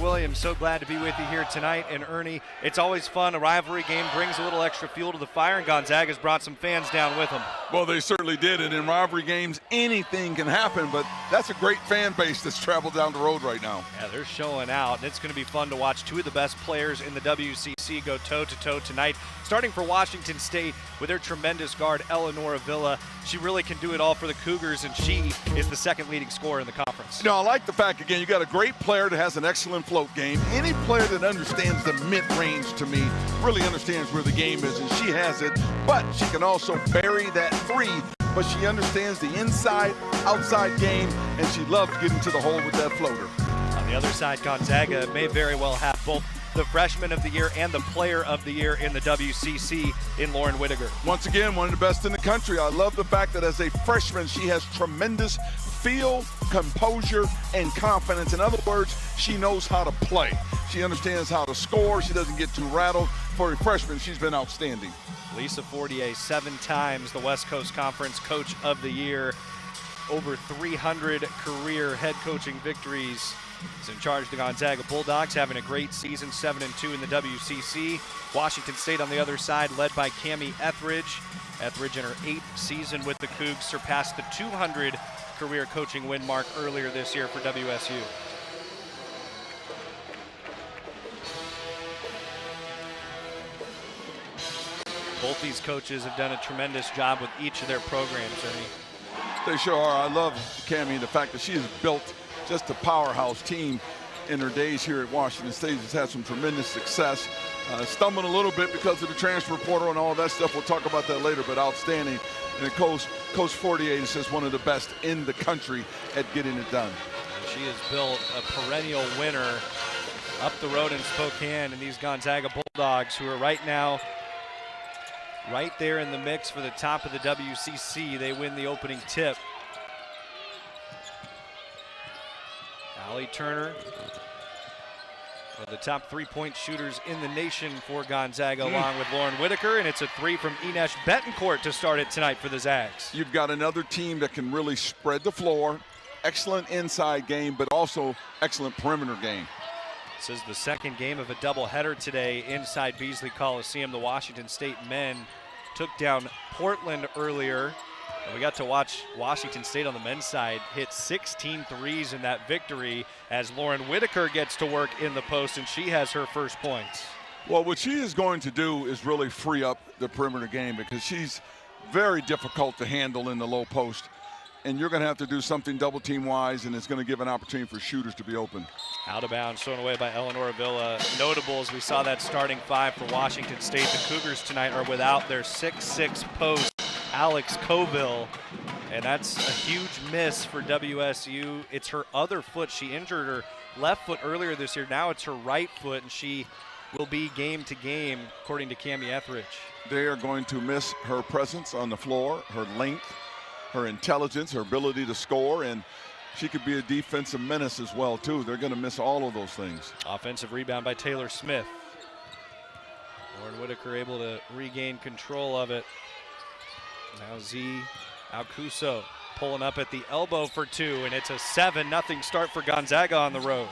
Williams, so glad to be with you here tonight. And Ernie, it's always fun. A rivalry game brings a little extra fuel to the fire, and Gonzaga's brought some fans down with them. Well, they certainly did, and in rivalry games, anything can happen, but that's a great fan base that's traveled down the road right now. Yeah, they're showing out, and it's going to be fun to watch two of the best players in the WCC go toe-to-toe tonight. Starting for Washington State with their tremendous guard, Eleanor Avila. She really can do it all for the Cougars, and she is the second leading scorer in the conference. You know, I like the fact, again, you got a great player that has an excellent float game. Any player that understands the mid-range, to me, really understands where the game is, and she has it. But she can also bury that three, but she understands the inside-outside game, and she loves getting to the hole with that floater. On the other side, Gonzaga may very well have both the freshman of the year and the player of the year in the WCC in Lauren Whitaker. Once again, one of the best in the country. I love the fact that as a freshman, she has tremendous feel, composure, and confidence. In other words, she knows how to play. She understands how to score. She doesn't get too rattled. For a freshman, she's been outstanding. Lisa Fortier, 7 times the West Coast Conference Coach of the Year. Over 300 career head coaching victories. Is in charge of the Gonzaga Bulldogs, having a great season, 7-2 in the WCC. Washington State on the other side, led by Cammie Etheridge. Etheridge in her 8th season with the Cougs surpassed the 200 career coaching win mark earlier this year for WSU. Both these coaches have done a tremendous job with each of their programs, Ernie. They sure are. I love Cammie, the fact that she has built just a powerhouse team in her days here at Washington State. Has had some tremendous success. Stumbling a little bit because of the transfer portal and all that stuff. We'll talk about that later, but outstanding. And Coach Fortier is just one of the best in the country at getting it done. She has built a perennial winner up the road in Spokane, and these Gonzaga Bulldogs, who are right now right there in the mix for the top of the WCC. They win the opening tip. Allie Turner, one of the top 3-point shooters in the nation for Gonzaga, along with Lauren Whitaker, and it's a 3 from Ines Betancourt to start it tonight for the Zags. You've got another team that can really spread the floor, excellent inside game, but also excellent perimeter game. This is the second game of a doubleheader today inside Beasley Coliseum. The Washington State men took down Portland earlier. And we got to watch Washington State on the men's side hit 16 threes in that victory as Lauren Whitaker gets to work in the post, and she has her first points. Well, what she is going to do is really free up the perimeter game because she's very difficult to handle in the low post. And you're going to have to do something double team wise, and it's going to give an opportunity for shooters to be open. Out of bounds, thrown away by Eleanor Avila. Notable as we saw that starting 5 for Washington State. The Cougars tonight are without their 6'6" post, Alex Coville, and that's a huge miss for WSU. It's her other foot. She injured her left foot earlier this year. Now it's her right foot, and she will be game to game, according to Cammie Etheridge. They are going to miss her presence on the floor, her length, her intelligence, her ability to score, and she could be a defensive menace as well, too. They're going to miss all of those things. Offensive rebound by Taylor Smith. Lauren Whitaker able to regain control of it. Now Z Alcuso pulling up at the elbow for 2, and it's a 7-0 start for Gonzaga on the road.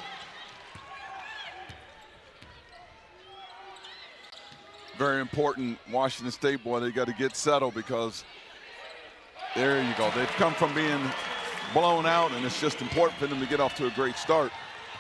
Very important, Washington State, boy, they got to get settled because there you go. They've come from being blown out, and it's just important for them to get off to a great start.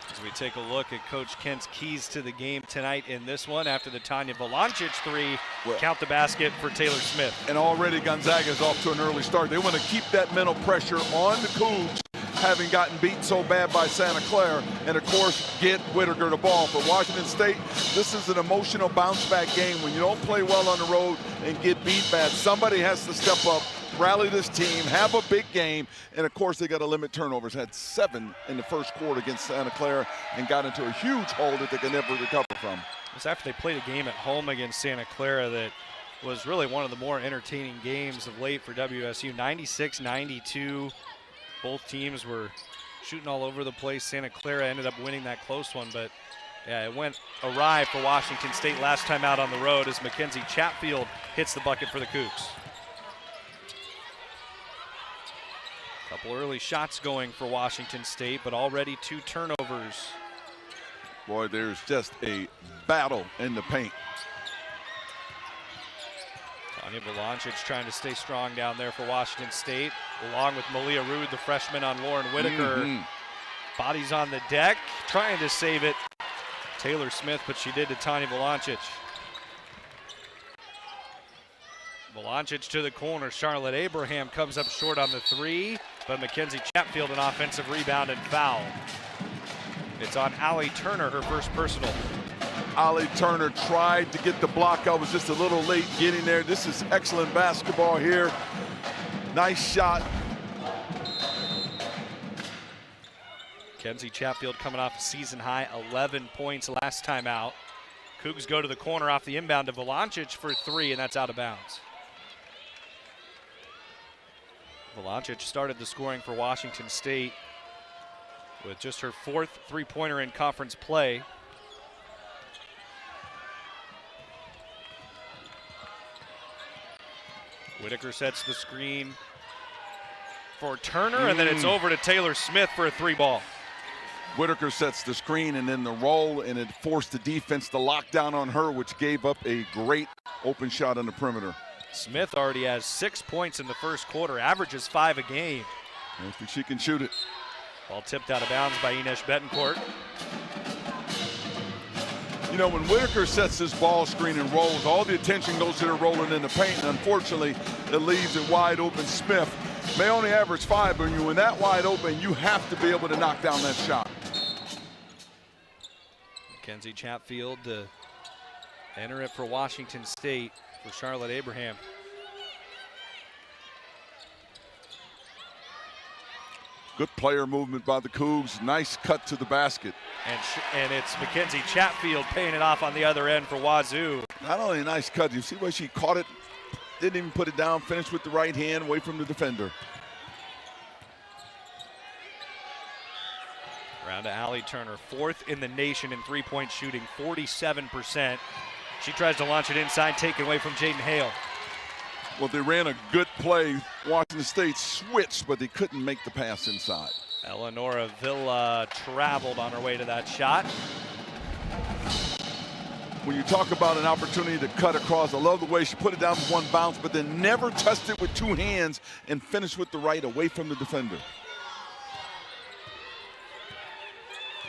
As we take a look at Coach Kent's keys to the game tonight in this one, after the Tanya Valancic 3, count the basket for Taylor Smith. And already Gonzaga is off to an early start. They want to keep that mental pressure on the Cougs, having gotten beat so bad by Santa Clara, and of course get Whitaker the ball. For Washington State, this is an emotional bounce back game. When you don't play well on the road and get beat bad, somebody has to step up, rally this team, have a big game, and of course they got to limit turnovers. Had 7 in the first quarter against Santa Clara and got into a huge hole that they can never recover from. It was after they played a game at home against Santa Clara that was really one of the more entertaining games of late for WSU. 96-92. Both teams were shooting all over the place. Santa Clara ended up winning that close one, but yeah, it went awry for Washington State last time out on the road as Mackenzie Chatfield hits the bucket for the Cougs. Couple early shots going for Washington State, but already 2 turnovers. Boy, there's just a battle in the paint. Tanya Valancic trying to stay strong down there for Washington State, along with Malia Rude, the freshman, on Lauren Whitaker. Bodies on the deck, trying to save it. Taylor Smith, but she did to Tanya Valancic. Valancic to the corner. Charlotte Abraham comes up short on the three, but Mackenzie Chatfield an offensive rebound and foul. It's on Allie Turner, her first personal. Allie Turner tried to get the block out, was just a little late getting there. This is excellent basketball here. Nice shot. Mackenzie Chatfield coming off a season high 11 points last time out. Cougs go to the corner off the inbound to Valancic for three, and that's out of bounds. Valancic started the scoring for Washington State with just her fourth three-pointer in conference play. Whitaker sets the screen for Turner, and then it's over to Taylor Smith for a three ball. Whitaker sets the screen and then the roll, and it forced the defense to lock down on her, which gave up a great open shot on the perimeter. Smith already has 6 points in the first quarter, averages 5 a game. I think she can shoot it. Ball tipped out of bounds by Ines Betancourt. You know, when Whitaker sets this ball screen and rolls, all the attention goes to her rolling in the paint, and unfortunately, it leaves it wide open. Smith may only average 5, but when that wide open, you have to be able to knock down that shot. Mackenzie Chatfield to enter it for Washington State for Charlotte Abraham. Good player movement by the Cougs. Nice cut to the basket. And it's Mackenzie Chatfield paying it off on the other end for Wazoo. Not only a nice cut, you see where she caught it, didn't even put it down, finished with the right hand away from the defender. Round to Allie Turner, fourth in the nation in three-point shooting, 47%. She tries to launch it inside, taken away from Jaden Hale. Well, they ran a good play. Washington State switched, but they couldn't make the pass inside. Eleonora Villa traveled on her way to that shot. When you talk about an opportunity to cut across, I love the way she put it down with one bounce, but then never touched it with two hands and finished with the right away from the defender.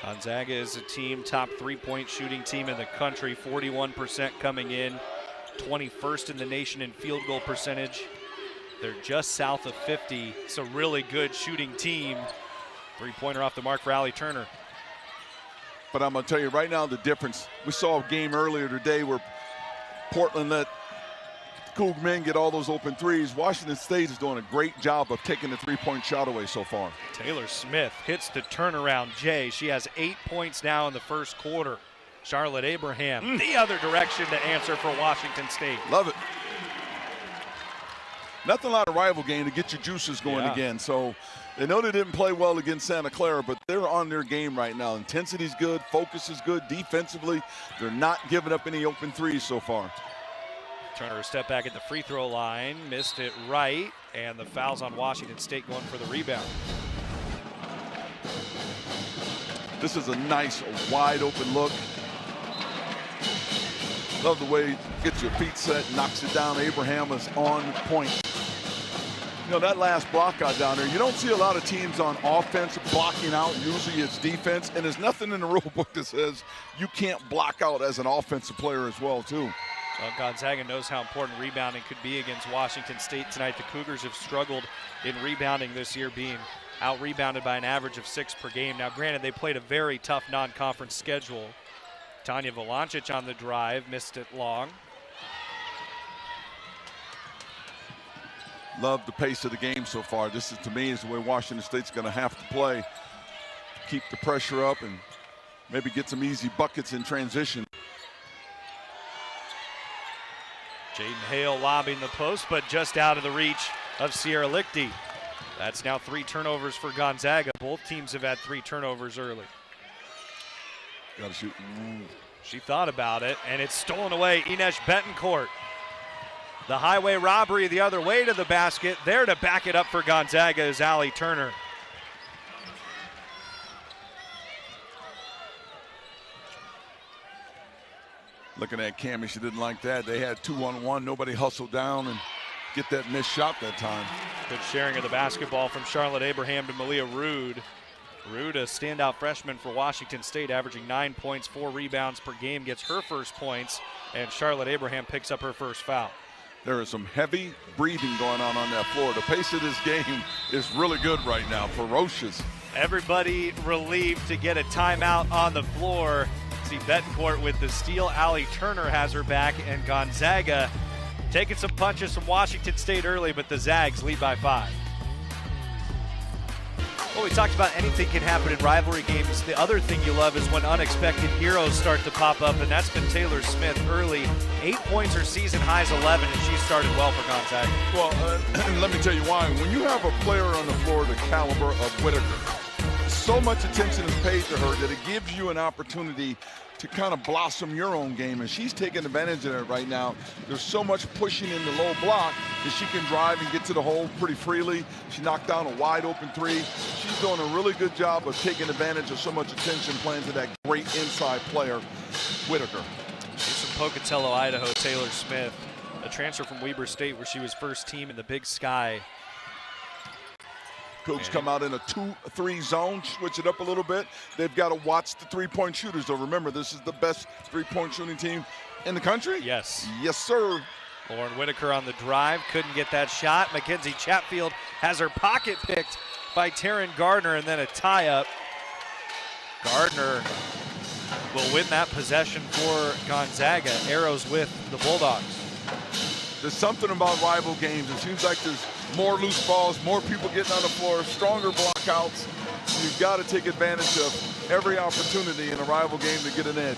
Gonzaga is a team, top three-point shooting team in the country, 41% coming in, 21st in the nation in field goal percentage. They're just south of 50. It's a really good shooting team. Three-pointer off the mark for Allie Turner. But I'm going to tell you right now the difference. We saw a game earlier today where Portland let Coug men get all those open threes. Washington State is doing a great job of taking the three-point shot away so far. Taylor Smith hits the turnaround J. She has 8 points now in the first quarter. Charlotte Abraham the other direction to answer for Washington State. Love it. Nothing like a rival game to get your juices going again. So they know they didn't play well against Santa Clara, but they're on their game right now. Intensity's good, focus is good. Defensively, they're not giving up any open threes so far. Turner a step back at the free throw line, missed it right, and the foul's on Washington State going for the rebound. This is a nice wide open look. Love the way he gets your feet set, knocks it down. Abraham is on point. You know, that last block out down there, you don't see a lot of teams on offense blocking out. Usually it's defense, and there's nothing in the rule book that says you can't block out as an offensive player as well, too. Well, Gonzaga knows how important rebounding could be against Washington State tonight. The Cougars have struggled in rebounding this year, being out-rebounded by an average of 6 per game. Now, granted, they played a very tough non-conference schedule. Tanya Valancic on the drive, missed it long. Love the pace of the game so far. This is, to me, is the way Washington State's going to have to play. Keep the pressure up and maybe get some easy buckets in transition. Jaden Hale lobbing the post, but just out of the reach of Sierra Lichty. That's now 3 turnovers for Gonzaga. Both teams have had 3 turnovers early. Got to shoot. She thought about it, and it's stolen away. Ines Betancourt. The highway robbery the other way to the basket. There to back it up for Gonzaga is Allie Turner. Looking at Cammie, she didn't like that. They had 2-on-1. Nobody hustled down and get that missed shot that time. Good sharing of the basketball from Charlotte Abraham to Malia Rude. Rude, a standout freshman for Washington State, averaging 9 points, 4 rebounds per game, gets her first points, and Charlotte Abraham picks up her first foul. There is some heavy breathing going on that floor. The pace of this game is really good right now, ferocious. Everybody relieved to get a timeout on the floor. See Betancourt with the steal. Allie Turner has her back, and Gonzaga taking some punches from Washington State early, but the Zags lead by 5. Well, we talked about anything can happen in rivalry games. The other thing you love is when unexpected heroes start to pop up, and that's been Taylor Smith early. 8 points, her season high's 11, and she started well for Gonzaga. Well, let me tell you why. When you have a player on the floor the caliber of Whitaker, so much attention is paid to her that it gives you an opportunity to kind of blossom your own game, and she's taking advantage of it right now. There's so much pushing in the low block that she can drive and get to the hole pretty freely. She knocked down a wide open 3. She's doing a really good job of taking advantage of so much attention playing to that great inside player, Whitaker. She's from Pocatello, Idaho, Taylor Smith, a transfer from Weber State where she was first team in the Big Sky. Cougs come out in a 2-3 zone, switch it up a little bit. They've got to watch the three-point shooters, though. Remember, this is the best three-point shooting team in the country? Yes. Yes, sir. Lauren Whitaker on the drive, couldn't get that shot. Mackenzie Chatfield has her pocket picked by Taryn Gardner, and then a tie-up. Gardner will win that possession for Gonzaga. Arrows with the Bulldogs. There's something about rival games. It seems like there's more loose balls, more people getting on the floor, stronger blockouts. You've got to take advantage of every opportunity in a rival game to get an edge.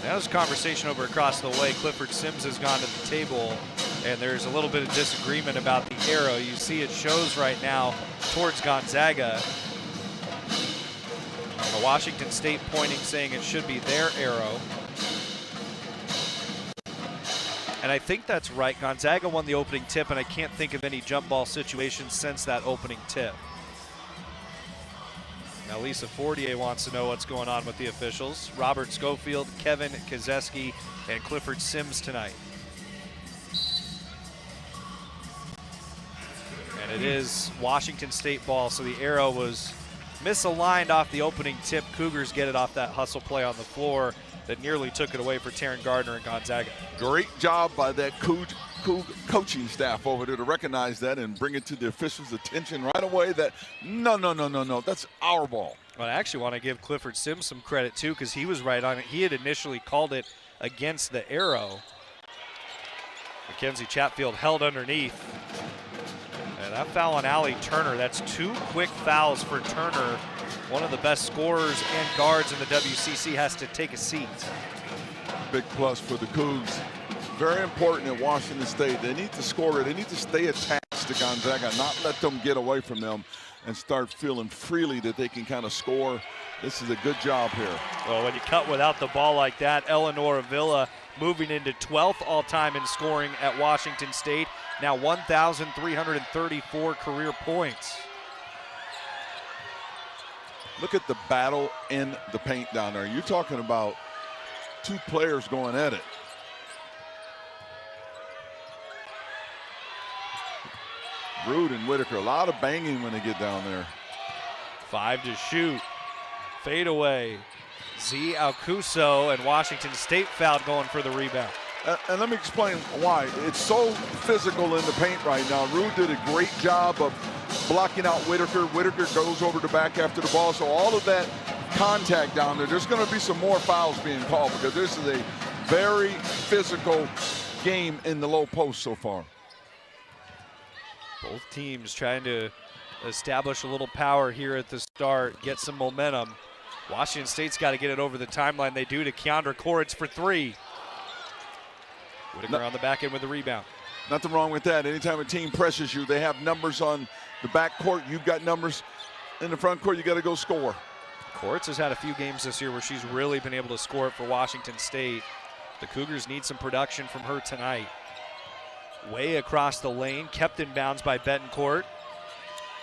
That was a conversation over across the way. Clifford Sims has gone to the table, and there's a little bit of disagreement about the arrow. You see it shows right now towards Gonzaga. Washington State pointing, saying it should be their arrow. And I think that's right. Gonzaga won the opening tip, and I can't think of any jump ball situations since that opening tip. Now Lisa Fortier wants to know what's going on with the officials. Robert Schofield, Kevin Kazeski, and Clifford Sims tonight. And it is Washington State ball, so the arrow was misaligned off the opening tip. Cougars get it off that hustle play on the floor that nearly took it away for Taryn Gardner and Gonzaga. Great job by that Coug coaching staff over there to recognize that and bring it to the officials' attention right away that no, that's our ball. Well, I actually want to give Clifford Sims some credit too, because he was right on it. He had initially called it against the arrow. Mackenzie Chatfield held underneath. And that foul on Allie Turner, that's 2 quick fouls for Turner. One of the best scorers and guards in the WCC has to take a seat. Big plus for the Cougs. Very important at Washington State. They need to score it. They need to stay attached to Gonzaga, not let them get away from them and start feeling freely that they can kind of score. This is a good job here. Well, when you cut without the ball like that, Eleanor Avila moving into 12th all-time in scoring at Washington State. Now 1,334 career points. Look at the battle in the paint down there. You're talking about 2 players going at it. Rude and Whitaker, a lot of banging when they get down there. 5 to shoot. Fade away. Z Alcuso, and Washington State fouled going for the rebound. And let me explain why. It's so physical in the paint right now. Rude did a great job of blocking out Whitaker. Whitaker goes over the back after the ball. So all of that contact down there, there's going to be some more fouls being called because this is a very physical game in the low post so far. Both teams trying to establish a little power here at the start, get some momentum. Washington State's got to get it over the timeline. They do to Keandra Koritz for 3. Whitaker on the back end with the rebound. Nothing wrong with that. Anytime a team presses you, they have numbers on the back court. You've got numbers in the front court. You got to go score. Koritz has had a few games this year where she's really been able to score it for Washington State. The Cougars need some production from her tonight. Way across the lane, kept in bounds by Betancourt.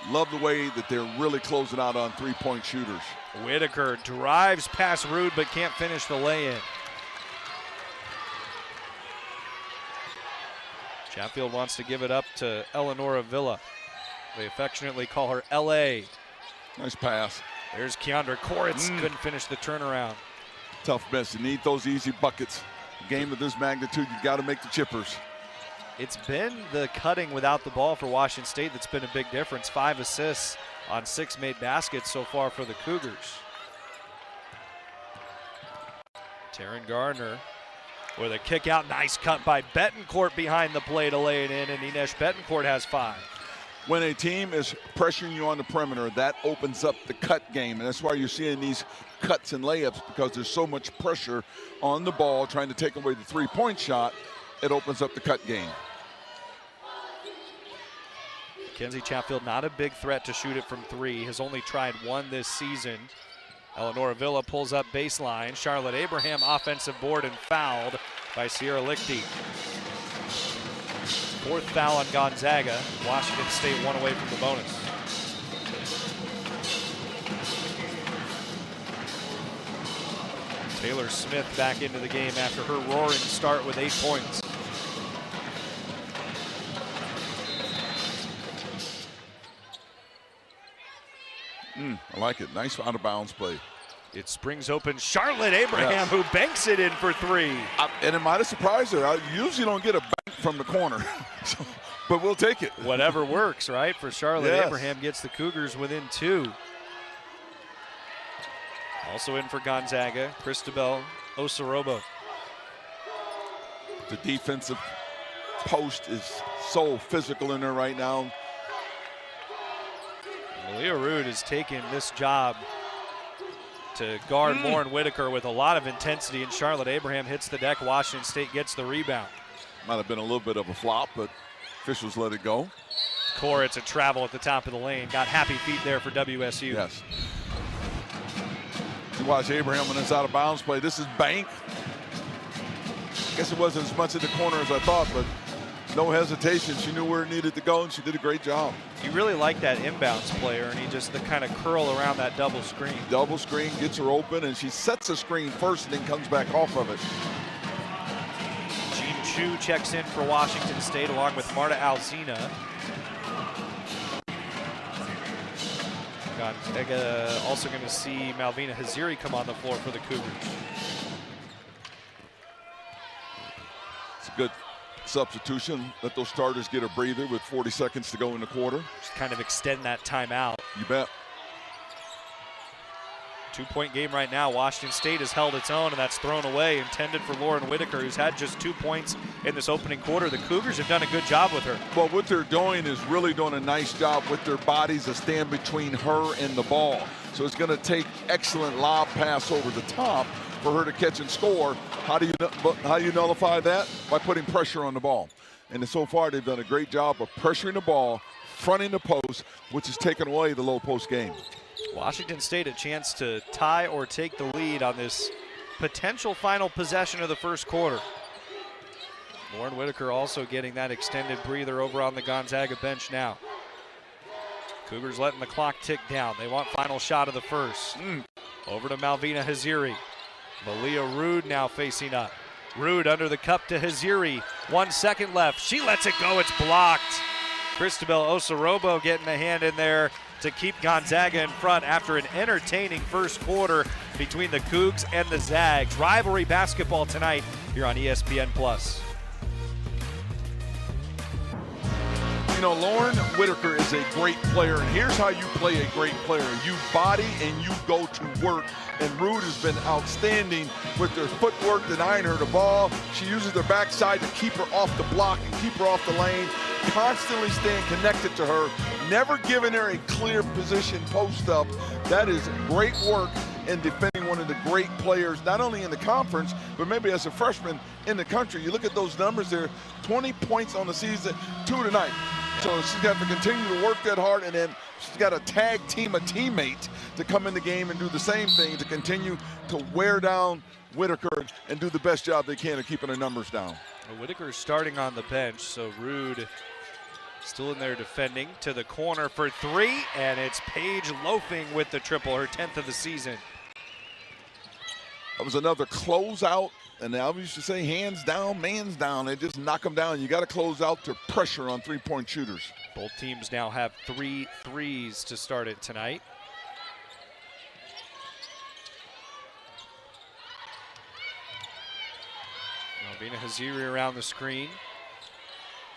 Love the way that they're really closing out on three-point shooters. Whitaker drives past Rude but can't finish the lay-in. Chatfield wants to give it up to Eleonora Villa. They affectionately call her LA. Nice pass. There's Keandra Koritz. Couldn't finish the turnaround. Tough miss. You need those easy buckets. A game of this magnitude, you got to make the chippers. It's been the cutting without the ball for Washington State that's been a big difference. 5 assists on 6 made baskets so far for the Cougars. Taryn Gardner with a kick out. Nice cut by Betancourt behind the play to lay it in, and Inesh Betancourt has 5. When a team is pressuring you on the perimeter, that opens up the cut game, and that's why you're seeing these cuts and layups, because there's so much pressure on the ball trying to take away the three-point shot. It opens up the cut game. Mackenzie Chatfield not a big threat to shoot it from 3, has only tried 1 this season. Eleonora Villa pulls up baseline. Charlotte Abraham offensive board and fouled by Sierra Lichty. 4th foul on Gonzaga. Washington State 1 away from the bonus. Taylor Smith back into the game after her roaring start with 8 points. I like it. Nice out of bounds play. It springs open Charlotte Abraham, who banks it in for 3. And it might have surprised her. I usually don't get a bank from the corner, but we'll take it. Whatever works, right? For Charlotte, Yes. Abraham gets the Cougars within 2. Also in for Gonzaga, Cristobal Osorobo. The defensive post is so physical in there right now. Malia Rude has taken this job to guard Lauren Whitaker with a lot of intensity, and Charlotte Abraham hits the deck. Washington State gets the rebound. Might have been a little bit of a flop, but officials let it go. Koritz a travel at the top of the lane. Got happy feet there for WSU. Yes. You watch Abraham when it's out of bounds play. This is bank. Guess it wasn't as much in the corner as I thought, but no hesitation. She knew where it needed to go, and she did a great job. You really like that inbounds player, and he just the kind of curl around that double screen. Double screen, gets her open, and she sets the screen first and then comes back off of it. Jean Chu checks in for Washington State along with Marta Alzina. Gonzaga also going to see Malvina Haziri come on the floor for the Cougars. It's a good substitution. Let those starters get a breather with 40 seconds to go in the quarter. Just kind of extend that timeout. You bet. 2-point game right now. Washington State has held its own, and that's thrown away, intended for Lauren Whitaker, who's had just 2 points in this opening quarter. The Cougars have done a good job with her. Well, what they're doing is really doing a nice job with their bodies to stand between her and the ball. So it's going to take excellent lob pass over the top for her to catch and score. How do you nullify that? By putting pressure on the ball. And so far, they've done a great job of pressuring the ball, fronting the post, which has taken away the low post game. Washington State a chance to tie or take the lead on this potential final possession of the first quarter. Lauren Whitaker also getting that extended breather over on the Gonzaga bench now. Cougars letting the clock tick down. They want final shot of the first. Over to Malvina Haziri. Malia Rude now facing up. Rude under the cup to Haziri. 1 second left. She lets it go. It's blocked. Cristobal Osorobo getting a hand in there to keep Gonzaga in front after an entertaining first quarter between the Cougs and the Zags. Rivalry basketball tonight here on ESPN+. You know, Lauren Whitaker is a great player, and here's how you play a great player. You body and you go to work, and Rude has been outstanding with their footwork, denying her the ball. She uses her backside to keep her off the block and keep her off the lane, constantly staying connected to her, never giving her a clear position post up. That is great work in defending one of the great players, not only in the conference, but maybe as a freshman in the country. You look at those numbers there, 20 points on the season, 2 tonight. So she's got to continue to work that hard, and then she's got to tag team a teammate to come in the game and do the same thing, to continue to wear down Whitaker and do the best job they can of keeping her numbers down. Well, Whitaker's starting on the bench, so Rude still in there defending to the corner for 3, and it's Paige loafing with the triple, her 10th of the season. That was another closeout, and I used to say hands down, man's down. They just knock them down. You got to close out to pressure on three-point shooters. Both teams now have 3 threes to start it tonight. Malvina Haziri around the screen.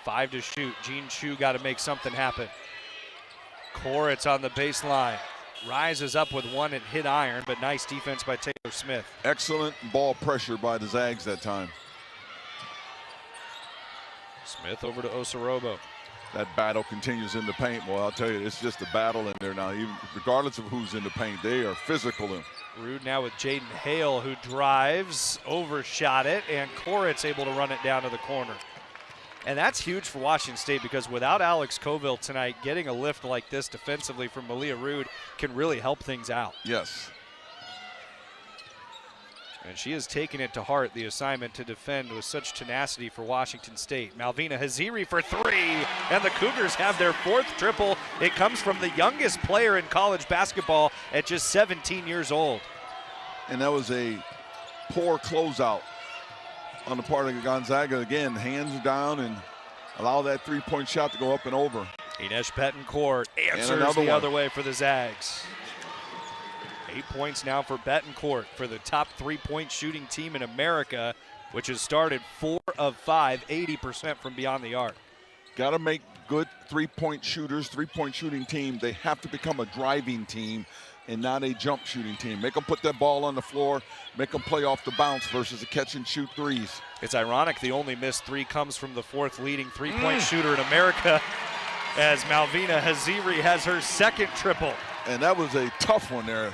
5 to shoot. Jean Chu got to make something happen. Koritz on the baseline. Rises up with one and hit iron, but nice defense by Taylor Smith. Excellent ball pressure by the Zags that time. Smith over to Osorobo. That battle continues in the paint. Well, I'll tell you, it's just a battle in there now. Even regardless of who's in the paint, they are physical. Rude now with Jaden Hale, who drives, overshot it, and Koritz able to run it down to the corner. And that's huge for Washington State because without Alex Colville tonight, getting a lift like this defensively from Malia Rude can really help things out. Yes. And she has taken it to heart, the assignment to defend with such tenacity for Washington State. Malvina Haziri for 3, and the Cougars have their 4th triple. It comes from the youngest player in college basketball at just 17 years old. And that was a poor closeout on the part of Gonzaga. Again, hands down and allow that three-point shot to go up and over. Ines Betancourt answers the other way for the Zags. 8 points now for Betancourt for the top three-point shooting team in America, which has started 4 of 5, 80% from beyond the arc. Got to make good three-point shooters, three-point shooting team. They have to become a driving team and not a jump shooting team. Make them put that ball on the floor, make them play off the bounce versus a catch and shoot threes. It's ironic the only missed 3 comes from the 4th leading three-point shooter in America, as Malvina Haziri has her 2nd triple. And that was a tough one there.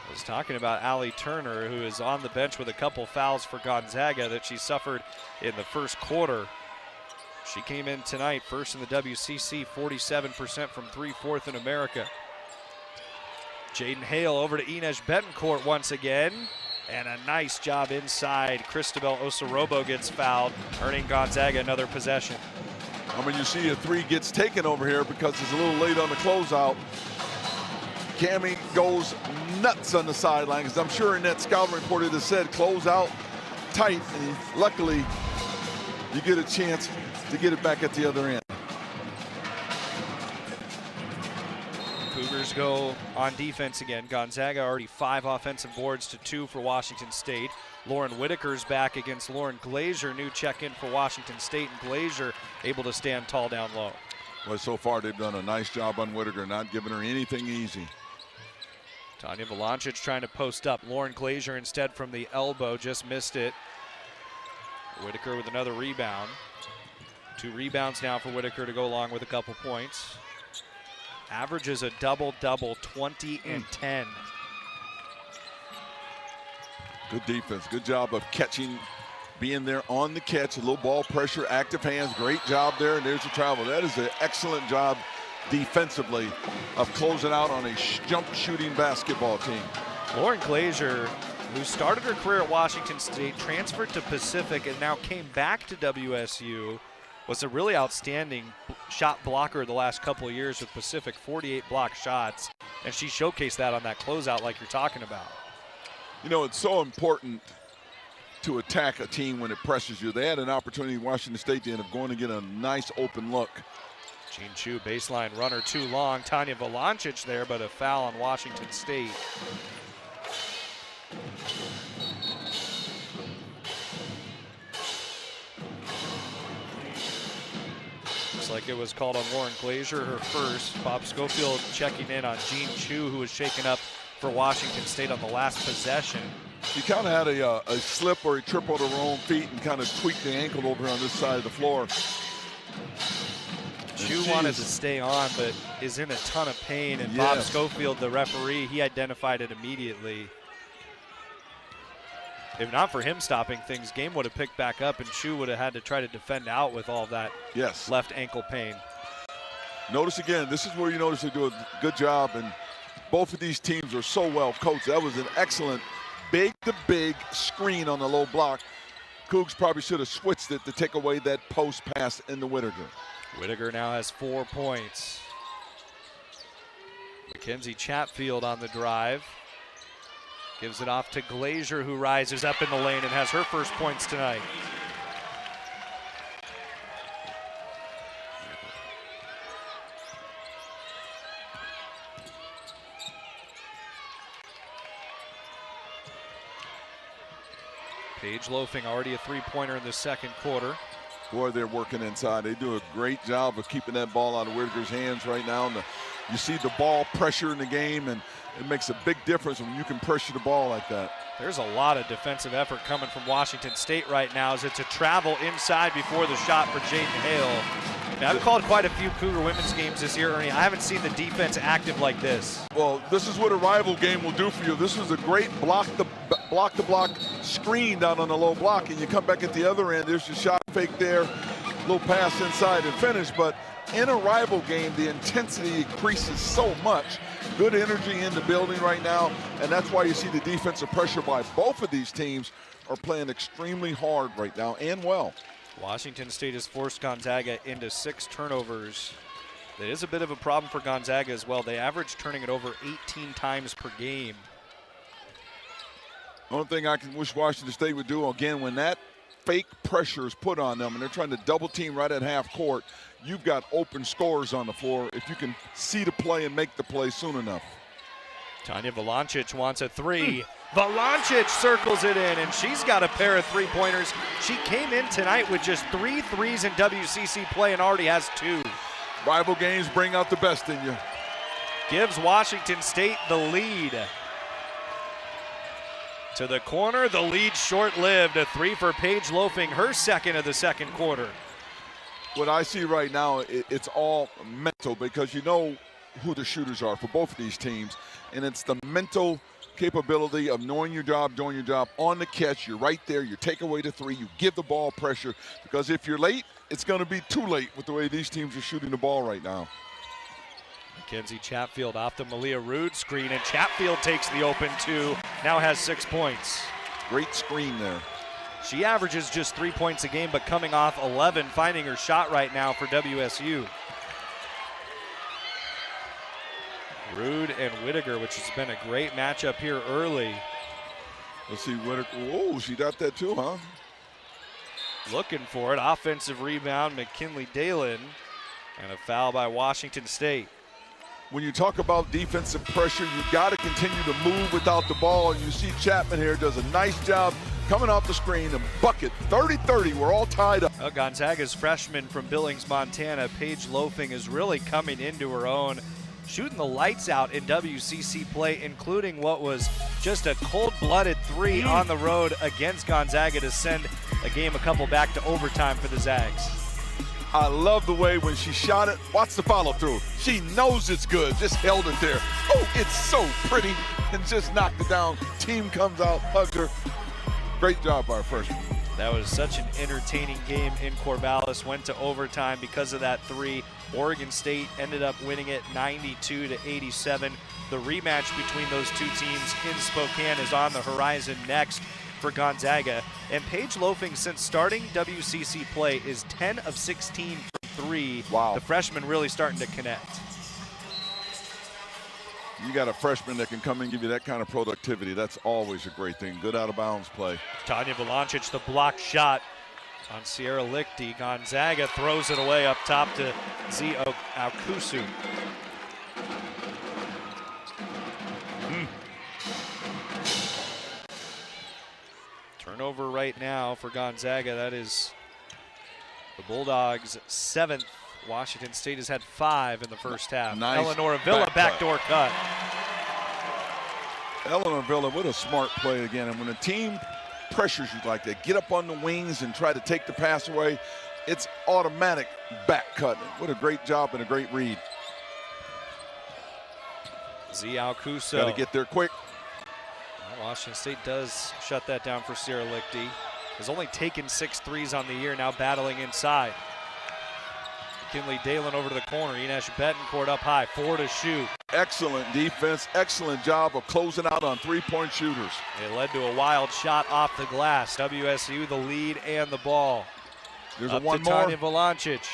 I was talking about Allie Turner, who is on the bench with a couple fouls for Gonzaga that she suffered in the first quarter. She came in tonight first in the WCC, 47% from 3, 4th in America. Jaden Hale over to Ines Betancourt once again, and a nice job inside. Cristobal Osorobo gets fouled, earning Gonzaga another possession. I mean, you see a 3 gets taken over here because it's a little late on the closeout. Cammie goes nuts on the sideline, because I'm sure in that scouting report it has said close out tight, and luckily you get a chance to get it back at the other end. Cougars go on defense again. Gonzaga already 5 offensive boards to 2 for Washington State. Lauren Whitaker's back against Lauren Glazier. New check-in for Washington State, and Glazier able to stand tall down low. Well, so far they've done a nice job on Whitaker, not giving her anything easy. Tanya Valancic trying to post up. Lauren Glazier instead from the elbow, just missed it. Whitaker with another rebound. 2 rebounds now for Whitaker to go along with a couple points. Averages a double-double, 20 and 10. Good defense, good job of catching, being there on the catch, a little ball pressure, active hands, great job there, and there's the travel. That is an excellent job defensively of closing out on a jump shooting basketball team. Lauren Glazier, who started her career at Washington State, transferred to Pacific, and now came back to WSU, was a really outstanding shot blocker the last couple of years with Pacific, 48 block shots, and she showcased that on that closeout like you're talking about. You know, it's so important to attack a team when it pressures you. They had an opportunity in Washington State to end up going to get a nice open look. Jean Chu, baseline runner too long. Tanya Valancic there, but a foul on Washington State. Looks like it was called on Lauren Glazier, her first. Bob Schofield checking in on Jean Chu, who was shaken up for Washington State on the last possession. She kind of had a slip or a trip on her own feet and kind of tweaked the ankle over on this side of the floor. Chu wanted to stay on, but is in a ton of pain, and Bob Schofield, the referee, he identified it immediately. If not for him stopping things, game would have picked back up, and Chu would have had to try to defend out with all that left ankle pain. Notice again, this is where you notice they do a good job, and both of these teams are so well coached. That was an excellent big-to-big screen on the low block. Cougs probably should have switched it to take away that post pass in the Whitaker. Whitaker now has 4 points. Mackenzie Chatfield on the drive. Gives it off to Glazier, who rises up in the lane and has her first points tonight. Paige Loafing already a three-pointer in the second quarter. Boy, they're working inside. They do a great job of keeping that ball out of Whitaker's hands right now. And you see the ball pressure in the game, and it makes a big difference when you can pressure the ball like that. There's a lot of defensive effort coming from Washington State right now as it's a travel inside before the shot for Jaden Hale. Now, I've called quite a few Cougar women's games this year, Ernie. I haven't seen the defense active like this. Well, this is what a rival game will do for you. This was a great block-to-block screen down on the low block, and you come back at the other end. There's your shot fake there, little pass inside and finish. But in a rival game, the intensity increases so much. Good energy in the building right now, and that's why you see the defensive pressure by both of these teams are playing extremely hard right now and well. Washington State has forced Gonzaga into 6 turnovers. That is a bit of a problem for Gonzaga as well. They average turning it over 18 times per game. One thing I can wish Washington State would do, again, when that fake pressure is put on them and they're trying to double team right at half court, you've got open scorers on the floor if you can see the play and make the play soon enough. Tanya Valancic wants a three. Valancic circles it in, and she's got a pair of three-pointers. She came in tonight with just 3 threes in WCC play and already has 2. Rival games bring out the best in you. Gives Washington State the lead. To the corner, the lead short-lived. A 3 for Paige Loafing, her second of the second quarter. What I see right now, it's all mental, because you know who the shooters are for both of these teams, and it's the mental capability of knowing your job, doing your job on the catch. You're right there, you take away the 3, you give the ball pressure, because if you're late, it's going to be too late with the way these teams are shooting the ball right now. Mackenzie Chatfield off the Malia Rude screen, and Chatfield takes the open 2, now has 6 points. Great screen there. She averages just 3 points a game, but coming off 11, finding her shot right now for WSU. Rude and Whitaker, which has been a great matchup here early. Let's see, Whitaker. Oh, she got that too, huh? Looking for it. Offensive rebound, McKinley Dalen, and a foul by Washington State. When you talk about defensive pressure, you got to continue to move without the ball. And you see Chapman here does a nice job coming off the screen and bucket. 30-30, we're all tied up. Gonzaga's freshman from Billings, Montana, Paige Loafing, is really coming into her own, shooting the lights out in WCC play, including what was just a cold-blooded 3 on the road against Gonzaga to send a game a couple back to overtime for the Zags. I love the way when she shot it. Watch the follow-through. She knows it's good, just held it there. Oh, it's so pretty, and just knocked it down. Team comes out, hugged her. Great job by our freshman. That was such an entertaining game in Corvallis. Went to overtime because of that 3. Oregon State ended up winning it 92-87. The rematch between those two teams in Spokane is on the horizon next for Gonzaga. And Paige Loafing, since starting WCC play, is 10 of 16 from 3. Wow. The freshman really starting to connect. You got a freshman that can come and give you that kind of productivity. That's always a great thing. Good out-of-bounds play. Tanya Valancic, the block shot on Sierra Lichty. Gonzaga throws it away up top to Z Akusu. Turnover right now for Gonzaga. That is the Bulldogs' 7th. Washington State has had 5 in the first half. Nice Eleanor Avila backdoor cut. Eleanor Avila, what a smart play again. And when a team pressures you like that, get up on the wings and try to take the pass away, it's automatic back cutting. What a great job and a great read. Ziao Kuso. Got to get there quick. Well, Washington State does shut that down for Sierra Lichty. Has only taken 6 threes on the year, now battling inside. McKinley Dalen over to the corner. Ines Betancourt up high, 4 to shoot. Excellent defense, excellent job of closing out on 3-point shooters. It led to a wild shot off the glass. WSU the lead and the ball. There's up a one to more. Tanya Valancic.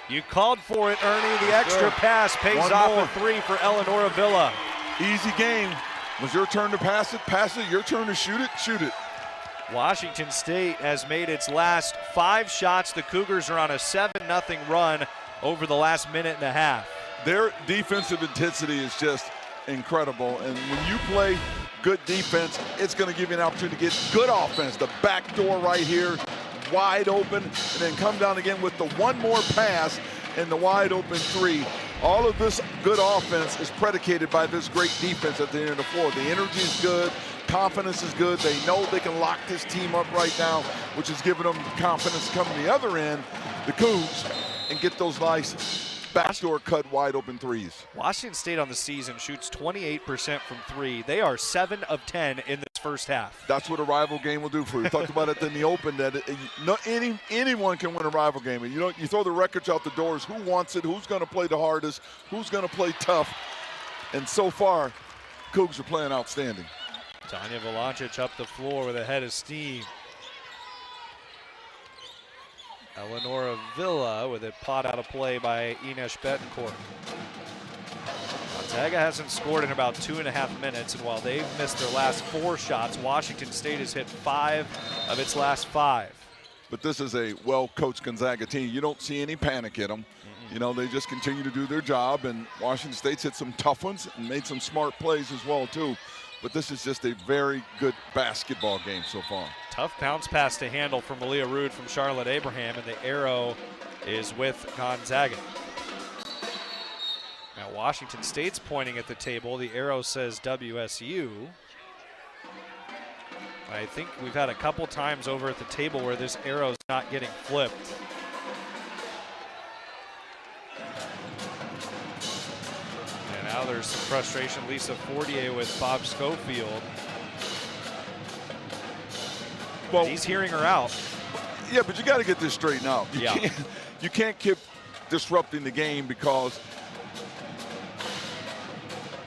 You called for it, Ernie. The extra pass pays One off more. a 3 for Eleanor Avila. Easy game. Was your turn to pass it? Pass it. Your turn to shoot it? Shoot it. Washington State has made its last 5 shots. The Cougars are on a 7-0 run over the last minute and a half. Their defensive intensity is just incredible. And when you play good defense, it's going to give you an opportunity to get good offense. The back door right here, wide open, and then come down again with the one more pass and the wide open 3. All of this good offense is predicated by this great defense at the end of the floor. The energy is good. Confidence is good. They know they can lock this team up right now, which is giving them confidence to come to the other end, the Cougs, and get those nice backdoor cut wide open 3s. Washington State on the season shoots 28% from 3. They are 7 of 10 in this first half. That's what a rival game will do for you. We talked about it in the open that anyone can win a rival game. And you throw the records out the doors. Who wants it? Who's going to play the hardest? Who's going to play tough? And so far, Cougs are playing outstanding. Tanya Valancic up the floor with a head of steam. Eleonora Villa with it pot out of play by Ines Betancourt. Gonzaga hasn't scored in about 2.5 minutes, and while they've missed their last 4 shots, Washington State has hit 5 of its last 5. But this is a well-coached Gonzaga team. You don't see any panic in them. You know, they just continue to do their job, and Washington State's hit some tough ones and made some smart plays as well, too. But this is just a very good basketball game so far. Tough bounce pass to handle from Malia Rude from Charlotte Abraham, and the arrow is with Gonzaga. Now Washington State's pointing at the table. The arrow says WSU. I think we've had a couple times over at the table where this arrow's not getting flipped. And now there's some frustration. Lisa Fortier with Bob Schofield. Well, he's hearing her out. Yeah, but you got to get this straightened out. You can't keep disrupting the game because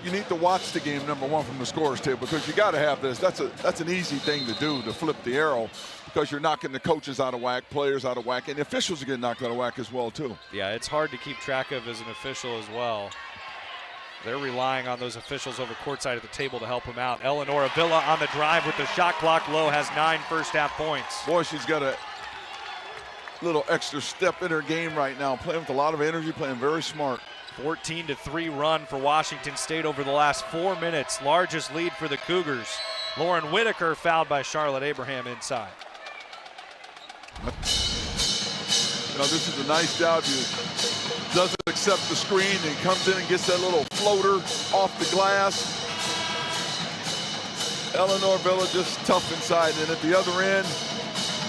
you need to watch the game, number one, from the scorer's table, because you got to have this. That's an easy thing to do, to flip the arrow, because you're knocking the coaches out of whack, players out of whack, and the officials are getting knocked out of whack as well, too. Yeah, it's hard to keep track of as an official as well. They're relying on those officials over courtside at the table to help them out. Eleonora Villa on the drive with the shot clock low, has 9 first-half points. Boy, she's got a little extra step in her game right now, playing with a lot of energy, playing very smart. 14-3 run for Washington State over the last 4 minutes. Largest lead for the Cougars. Lauren Whitaker fouled by Charlotte Abraham inside. You know, this is a nice job. Doesn't accept the screen and comes in and gets that little floater off the glass. Eleanor Villa just tough inside, and at the other end,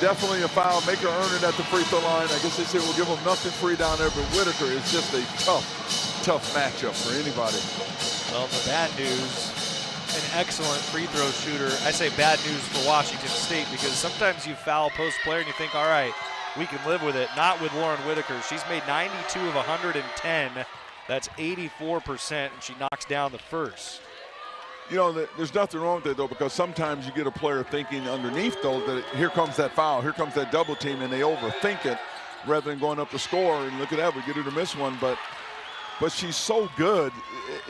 definitely a foul. Make her earn it at the free throw line. I guess they say we'll give them nothing free down there, but Whitaker is just a tough matchup for anybody. Well, the bad news, an excellent free throw shooter. I say bad news for Washington State because sometimes you foul post player and you think, all right, we can live with it. Not with Lauren Whitaker. She's made 92 of 110. That's 84%, and she knocks down the first. You know, there's nothing wrong with it, though, because sometimes you get a player thinking underneath, though, that here comes that foul, here comes that double team, and they overthink it rather than going up to score. And look at that, we get her to miss one. But she's so good.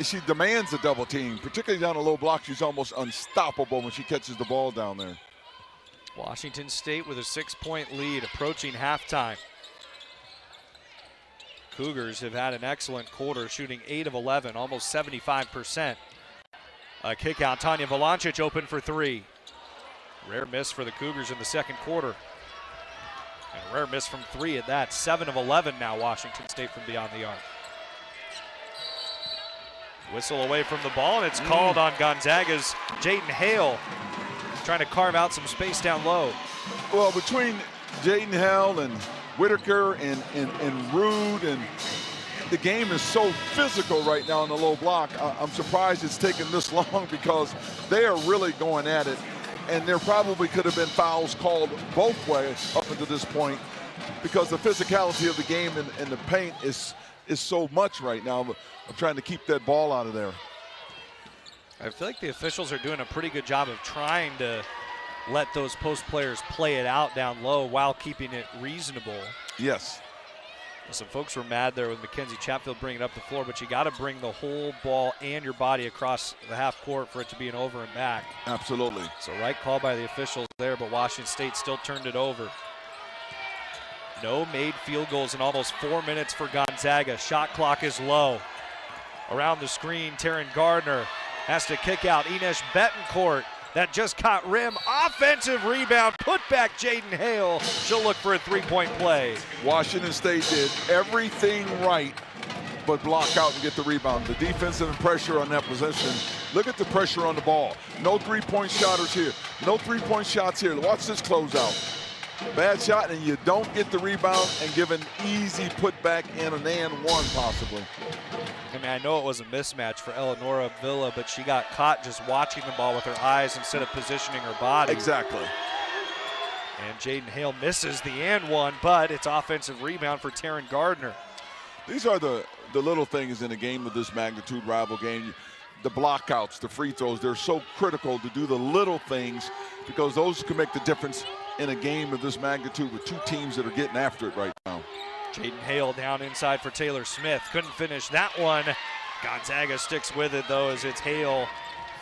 She demands a double team, particularly down a low block. She's almost unstoppable when she catches the ball down there. Washington State with a 6-point lead approaching halftime. Cougars have had an excellent quarter, shooting 8 of 11, almost 75%. A kick out, Tanya Valancic open for 3. Rare miss for the Cougars in the second quarter. And a rare miss from 3 at that. 7 of 11 now, Washington State from beyond the arc. Whistle away from the ball, and it's called on Gonzaga's Jaden Hale, trying to carve out some space down low. Well, between Jaden Hale and Whitaker and Rude, and the game is so physical right now in the low block. I'm surprised it's taken this long because they are really going at it. And there probably could have been fouls called both ways up until this point because the physicality of the game and the paint is so much right now. I'm trying to keep that ball out of there. I feel like the officials are doing a pretty good job of trying to let those post players play it out down low while keeping it reasonable. Yes. Some folks were mad there with Mackenzie Chatfield bringing up the floor, but you got to bring the whole ball and your body across the half court for it to be an over and back. Absolutely. So right call by the officials there, but Washington State still turned it over. No made field goals in almost 4 minutes for Gonzaga. Shot clock is low. Around the screen, Taryn Gardner has to kick out. Ines Betancourt, that just caught rim. Offensive rebound, put back Jaden Hale. She'll look for a three-point play. Washington State did everything right but block out and get the rebound. The defensive pressure on that possession. Look at the pressure on the ball. No three-point shotters here. No three-point shots here. Watch this closeout. Bad shot, and you don't get the rebound and give an easy putback in an and one possibly. I mean, I know it was a mismatch for Eleonora Villa, but she got caught just watching the ball with her eyes instead of positioning her body. Exactly. And Jaden Hale misses the and one, but it's offensive rebound for Taryn Gardner. These are the little things in a game of this magnitude, rival game. The blockouts, the free throws, they're so critical to do the little things because those can make the difference in a game of this magnitude with two teams that are getting after it right now. Jaden Hale down inside for Taylor Smith. Couldn't finish that one. Gonzaga sticks with it, though, as it's Hale.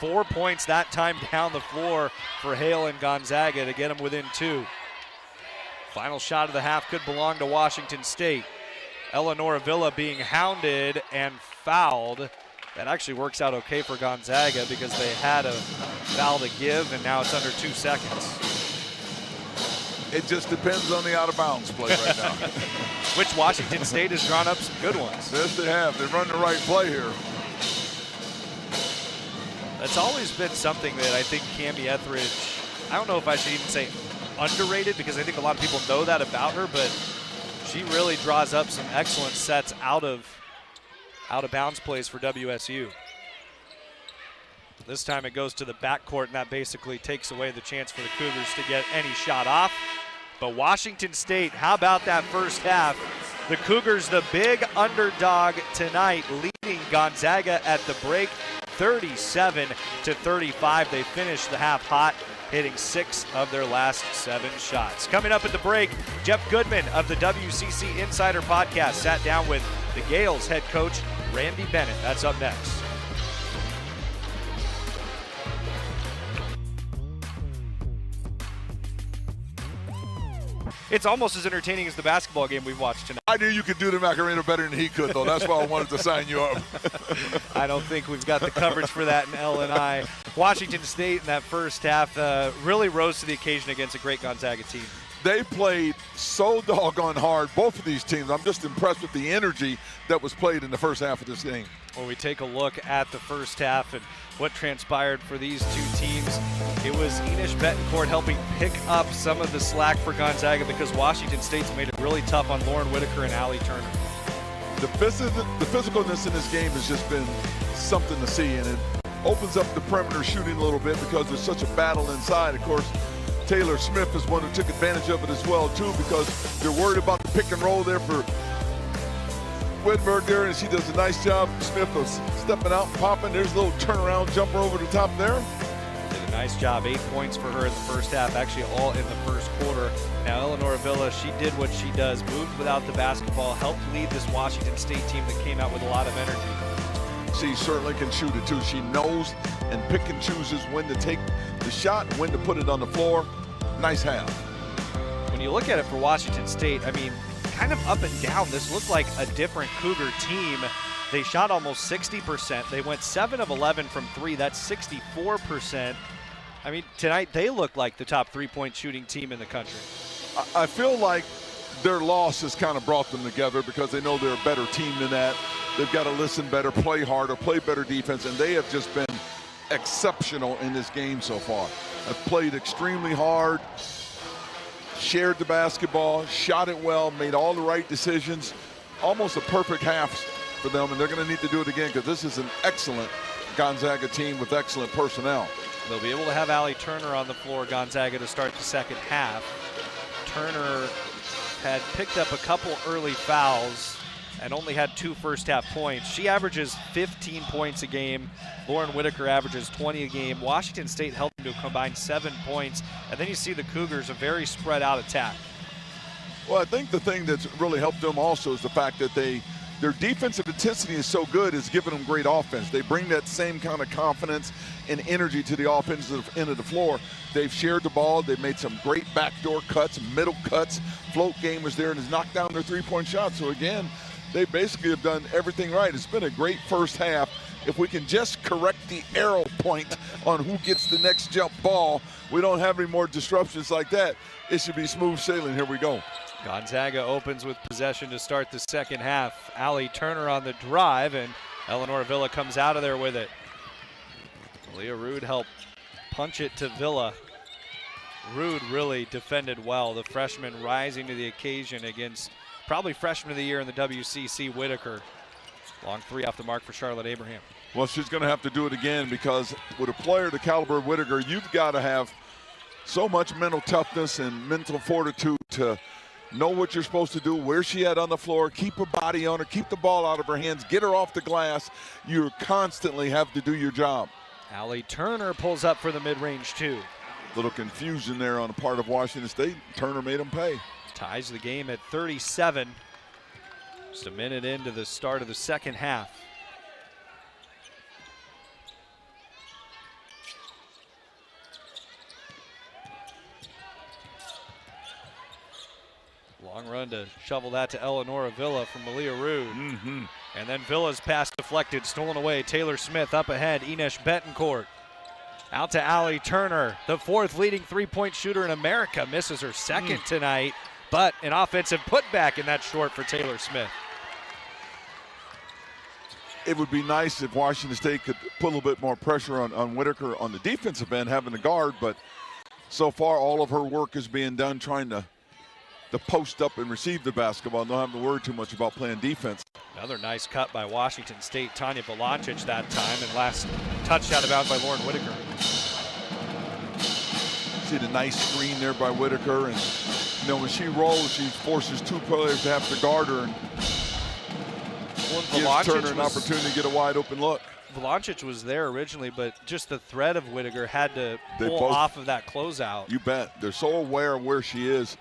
4 points that time down the floor for Hale and Gonzaga to get them within 2. Final shot of the half could belong to Washington State. Eleonora Villa being hounded and fouled. That actually works out okay for Gonzaga because they had a foul to give, and now it's under 2 seconds. It just depends on the out-of-bounds play right now. Which Washington State has drawn up some good ones. Yes, they have. They run the right play here. That's always been something that I think Cammie Etheridge, I don't know if I should even say underrated because I think a lot of people know that about her, but she really draws up some excellent sets out of bounds plays for WSU. This time it goes to the backcourt, and that basically takes away the chance for the Cougars to get any shot off. But Washington State, how about that first half? The Cougars, the big underdog tonight, leading Gonzaga at the break 37-35. They finished the half hot, hitting 6 of their last 7 shots. Coming up at the break, Jeff Goodman of the WCC Insider Podcast sat down with the Gales head coach, Randy Bennett. That's up next. It's almost as entertaining as the basketball game we've watched tonight. I knew you could do the Macarena better than he could, though. That's why I wanted to sign you up. I don't think we've got the coverage for that in L&I. Washington State in that first half really rose to the occasion against a great Gonzaga team. They played so doggone hard, both of these teams. I'm just impressed with the energy that was played in the first half of this game. When we take a look at the first half and what transpired for these two teams, it was Ines Betancourt helping pick up some of the slack for Gonzaga because Washington State's made it really tough on Lauren Whitaker and Allie Turner. The physicalness in this game has just been something to see, and it opens up the perimeter shooting a little bit because there's such a battle inside. Of course, Taylor Smith is one who took advantage of it as well, too, because they're worried about the pick and roll there for Wedberg there, and she does a nice job. Smith was stepping out and popping. There's a little turnaround jumper over the top there. Did a nice job. 8 points for her in the first half, actually all in the first quarter. Now, Eleonora Villa, she did what she does, moved without the basketball, helped lead this Washington State team that came out with a lot of energy. She certainly can shoot it, too. She knows and pick and chooses when to take the shot and when to put it on the floor. Nice half. When you look at it for Washington State, I mean, kind of up and down. This looked like a different Cougar team. They shot almost 60%. They went 7 of 11 from 3. That's 64%. I mean, tonight they looked like the top three-point shooting team in the country. I feel like their loss has kind of brought them together because they know they're a better team than that. They've got to listen better, play harder, play better defense, and they have just been exceptional in this game so far. Have played extremely hard, shared the basketball, shot it well, made all the right decisions. Almost a perfect half for them, and they're going to need to do it again because this is an excellent Gonzaga team with excellent personnel. They'll be able to have Allie Turner on the floor, Gonzaga, to start the second half. Turner had picked up a couple early fouls and only had 2 first-half points. She averages 15 points a game. Lauren Whitaker averages 20 a game. Washington State held them to a combined 7 points. And then you see the Cougars, a very spread-out attack. Well, I think the thing that's really helped them also is the fact that their defensive intensity is so good, it's giving them great offense. They bring that same kind of confidence and energy to the offensive end of the floor. They've shared the ball. They've made some great backdoor cuts, middle cuts. Float game was there and has knocked down their three-point shots. So, again, they basically have done everything right. It's been a great first half. If we can just correct the arrow point on who gets the next jump ball, we don't have any more disruptions like that. It should be smooth sailing. Here we go. Gonzaga opens with possession to start the second half. Allie Turner on the drive, and Eleanor Villa comes out of there with it. Leah Rude helped punch it to Villa. Rude really defended well. The freshman rising to the occasion against probably freshman of the year in the WCC, Whitaker. Long three off the mark for Charlotte Abraham. Well, she's going to have to do it again, because with a player the caliber of Whitaker, you've got to have so much mental toughness and mental fortitude to know what you're supposed to do, where she at on the floor, keep her body on her, keep the ball out of her hands, get her off the glass. You constantly have to do your job. Allie Turner pulls up for the mid-range two. Little confusion there on the part of Washington State. Turner made them pay. Ties the game at 37. Just a minute into the start of the second half. Long run to shovel that to Eleonora Villa from Malia Rude. And then Villa's pass deflected, stolen away. Taylor Smith up ahead, Ines Betancourt. Out to Allie Turner, the fourth leading three-point shooter in America. Misses her second tonight, but an offensive putback in that short for Taylor Smith. It would be nice if Washington State could put a little bit more pressure on Whitaker on the defensive end, having the guard, but so far all of her work is being done trying to post up and receive the basketball. Don't have to worry too much about playing defense. Another nice cut by Washington State. Tanya Velancic that time, and last touched out of bounds by Lauren Whitaker. See the nice screen there by Whitaker, and when she rolls, she forces two players to have to guard her and gives Turner an opportunity to get a wide open look. Velancic was there originally, but just the threat of Whitaker had to pull off of that closeout. You bet. They're so aware of where she is.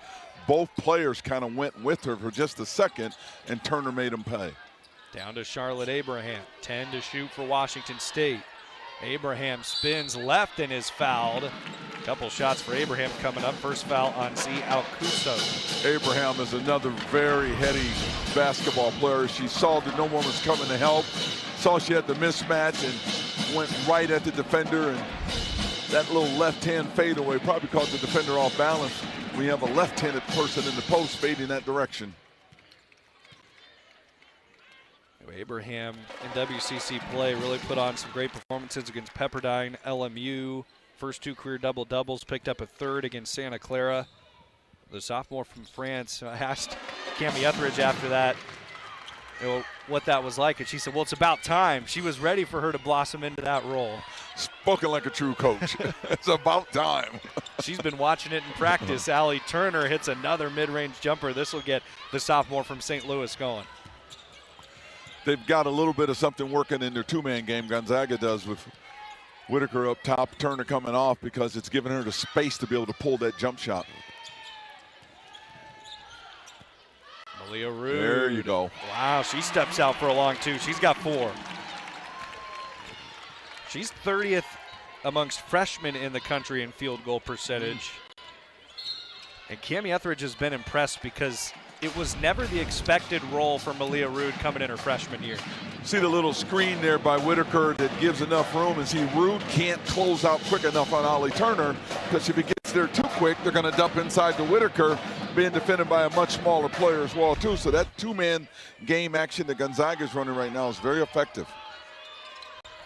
Both players kind of went with her for just a second, and Turner made them pay. Down to Charlotte Abraham. 10 to shoot for Washington State. Abraham spins left and is fouled. Couple shots for Abraham coming up. First foul on Z Alcuso. Abraham is another very heady basketball player. She saw that no one was coming to help, saw she had the mismatch, and went right at the defender, and that little left-hand fadeaway probably caught the defender off balance. We have a left-handed person in the post fading that direction. Abraham in WCC play really put on some great performances against Pepperdine, LMU. First two career double-doubles, picked up a third against Santa Clara. The sophomore from France. I asked Cami Etheridge after that what that was like, and she said, well, it's about time. She was ready for her to blossom into that role. Spoken like a true coach. It's about time. She's been watching it in practice. Allie Turner hits another mid-range jumper. This will get the sophomore from St. Louis going. They've got a little bit of something working in their two-man game. Gonzaga does, with Whitaker up top, Turner coming off, because it's giving her the space to be able to pull that jump shot. Malia Rude. There you go. Wow, she steps out for a long two. She's got 4. She's 30th amongst freshmen in the country in field goal percentage. And Cami Etheridge has been impressed because it was never the expected role for Malia Rude coming in her freshman year. See the little screen there by Whitaker that gives enough room, and see Rude can't close out quick enough on Allie Turner, because if he gets there too quick, they're going to dump inside to Whitaker, being defended by a much smaller player as well too. So that two-man game action that Gonzaga is running right now is very effective.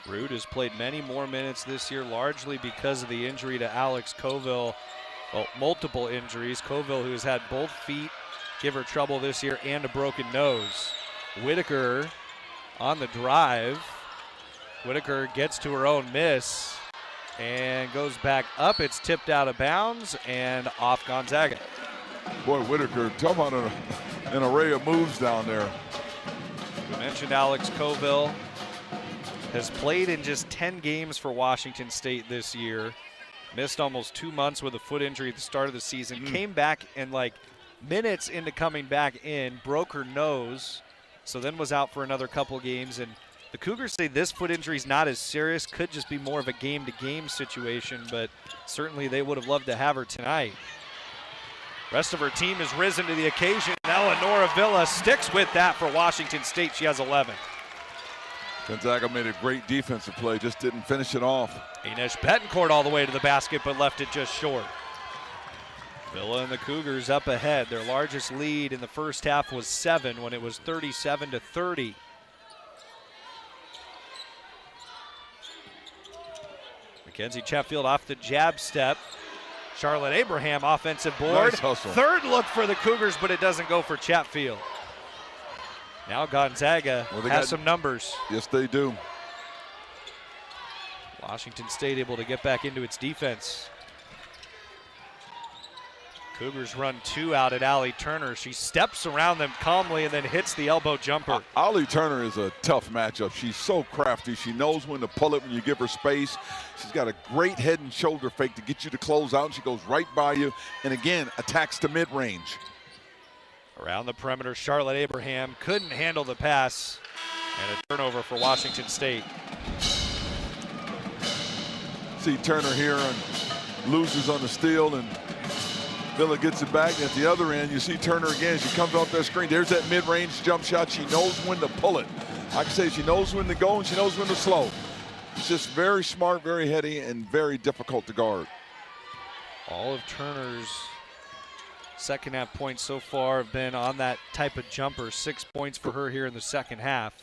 Rude has played many more minutes this year, largely because of the injury to Alex Colville. Well, multiple injuries. Colville, who has had both feet give her trouble this year, and a broken nose. Whitaker on the drive. Whitaker gets to her own miss and goes back up. It's tipped out of bounds and off Gonzaga. Boy, Whitaker, talk about an array of moves down there. We mentioned Alex Colville has played in just 10 games for Washington State this year. Missed almost 2 months with a foot injury at the start of the season. Came back and minutes into coming back in, broke her nose, so then was out for another couple games. And the Cougars say this foot injury is not as serious, could just be more of a game-to-game situation, but certainly they would have loved to have her tonight. Rest of her team has risen to the occasion. Eleonora Villa sticks with that for Washington State. She has 11. Gonzaga made a great defensive play, just didn't finish it off. Ines Betancourt all the way to the basket, but left it just short. Villa and the Cougars up ahead. Their largest lead in the first half was 7 when it was 37-30. Mackenzie Chatfield off the jab step. Charlotte Abraham offensive board. Nice hustle. Third look for the Cougars, but it doesn't go for Chatfield. Now Gonzaga has some numbers. Yes, they do. Washington State able to get back into its defense. Cougars run 2 out at Allie Turner. She steps around them calmly and then hits the elbow jumper. Allie Turner is a tough matchup. She's so crafty. She knows when to pull it when you give her space. She's got a great head and shoulder fake to get you to close out. She goes right by you and again attacks the mid-range. Around the perimeter, Charlotte Abraham couldn't handle the pass, and a turnover for Washington State. See Turner here and loses on the steal, and Villa gets it back. At the other end, you see Turner again. She comes off that screen. There's that mid-range jump shot. She knows when to pull it. I can say she knows when to go and she knows when to slow. It's just very smart, very heady, and very difficult to guard. All of Turner's second half points so far have been on that type of jumper. 6 points for her here in the second half.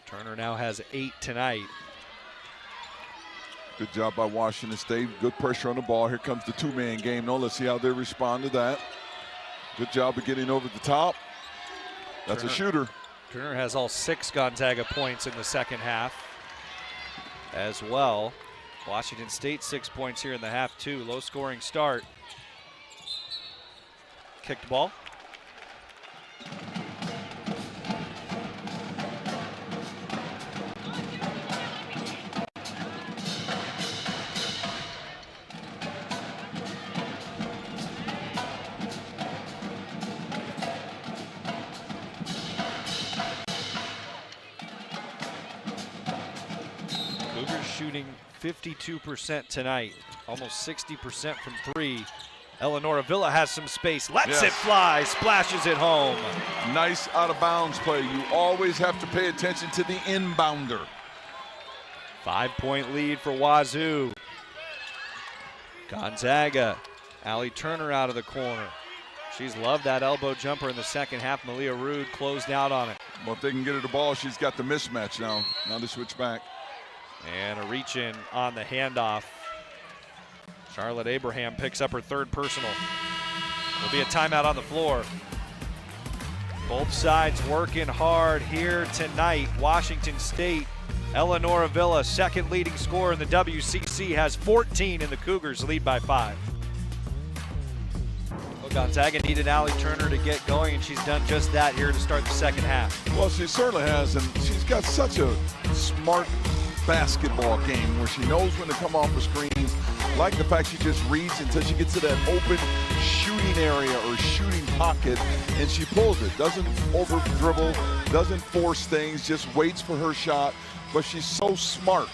Turner now has 8 tonight. Good job by Washington State. Good pressure on the ball. Here comes the two-man game. Now let's see how they respond to that. Good job of getting over the top. That's Turner, a shooter. Turner has all 6 Gonzaga points in the second half as well. Washington State 6 points here in the half too. Low scoring start. Kicked ball. Shooting 52% tonight, almost 60% from 3. Eleonora Villa has some space, lets it fly, splashes it home. Nice out of bounds play. You always have to pay attention to the inbounder. 5-point lead for Wazoo. Gonzaga, Allie Turner out of the corner. She's loved that elbow jumper in the second half. Malia Rude closed out on it. Well, if they can get her the ball, she's got the mismatch now. Now they switch back. And a reach in on the handoff. Charlotte Abraham picks up her 3rd personal. There'll be a timeout on the floor. Both sides working hard here tonight. Washington State, Eleonora Villa, 2nd leading scorer in the WCC, has 14, and the Cougars lead by 5. Well, Gonzaga needed Allie Turner to get going, and she's done just that here to start the second half. Well, she certainly has, and she's got such a smart basketball game where she knows when to come off the screens. Like the fact she just reads until she gets to that open shooting area or shooting pocket, and she pulls it. Doesn't over dribble, doesn't force things, just waits for her shot. But she's so smart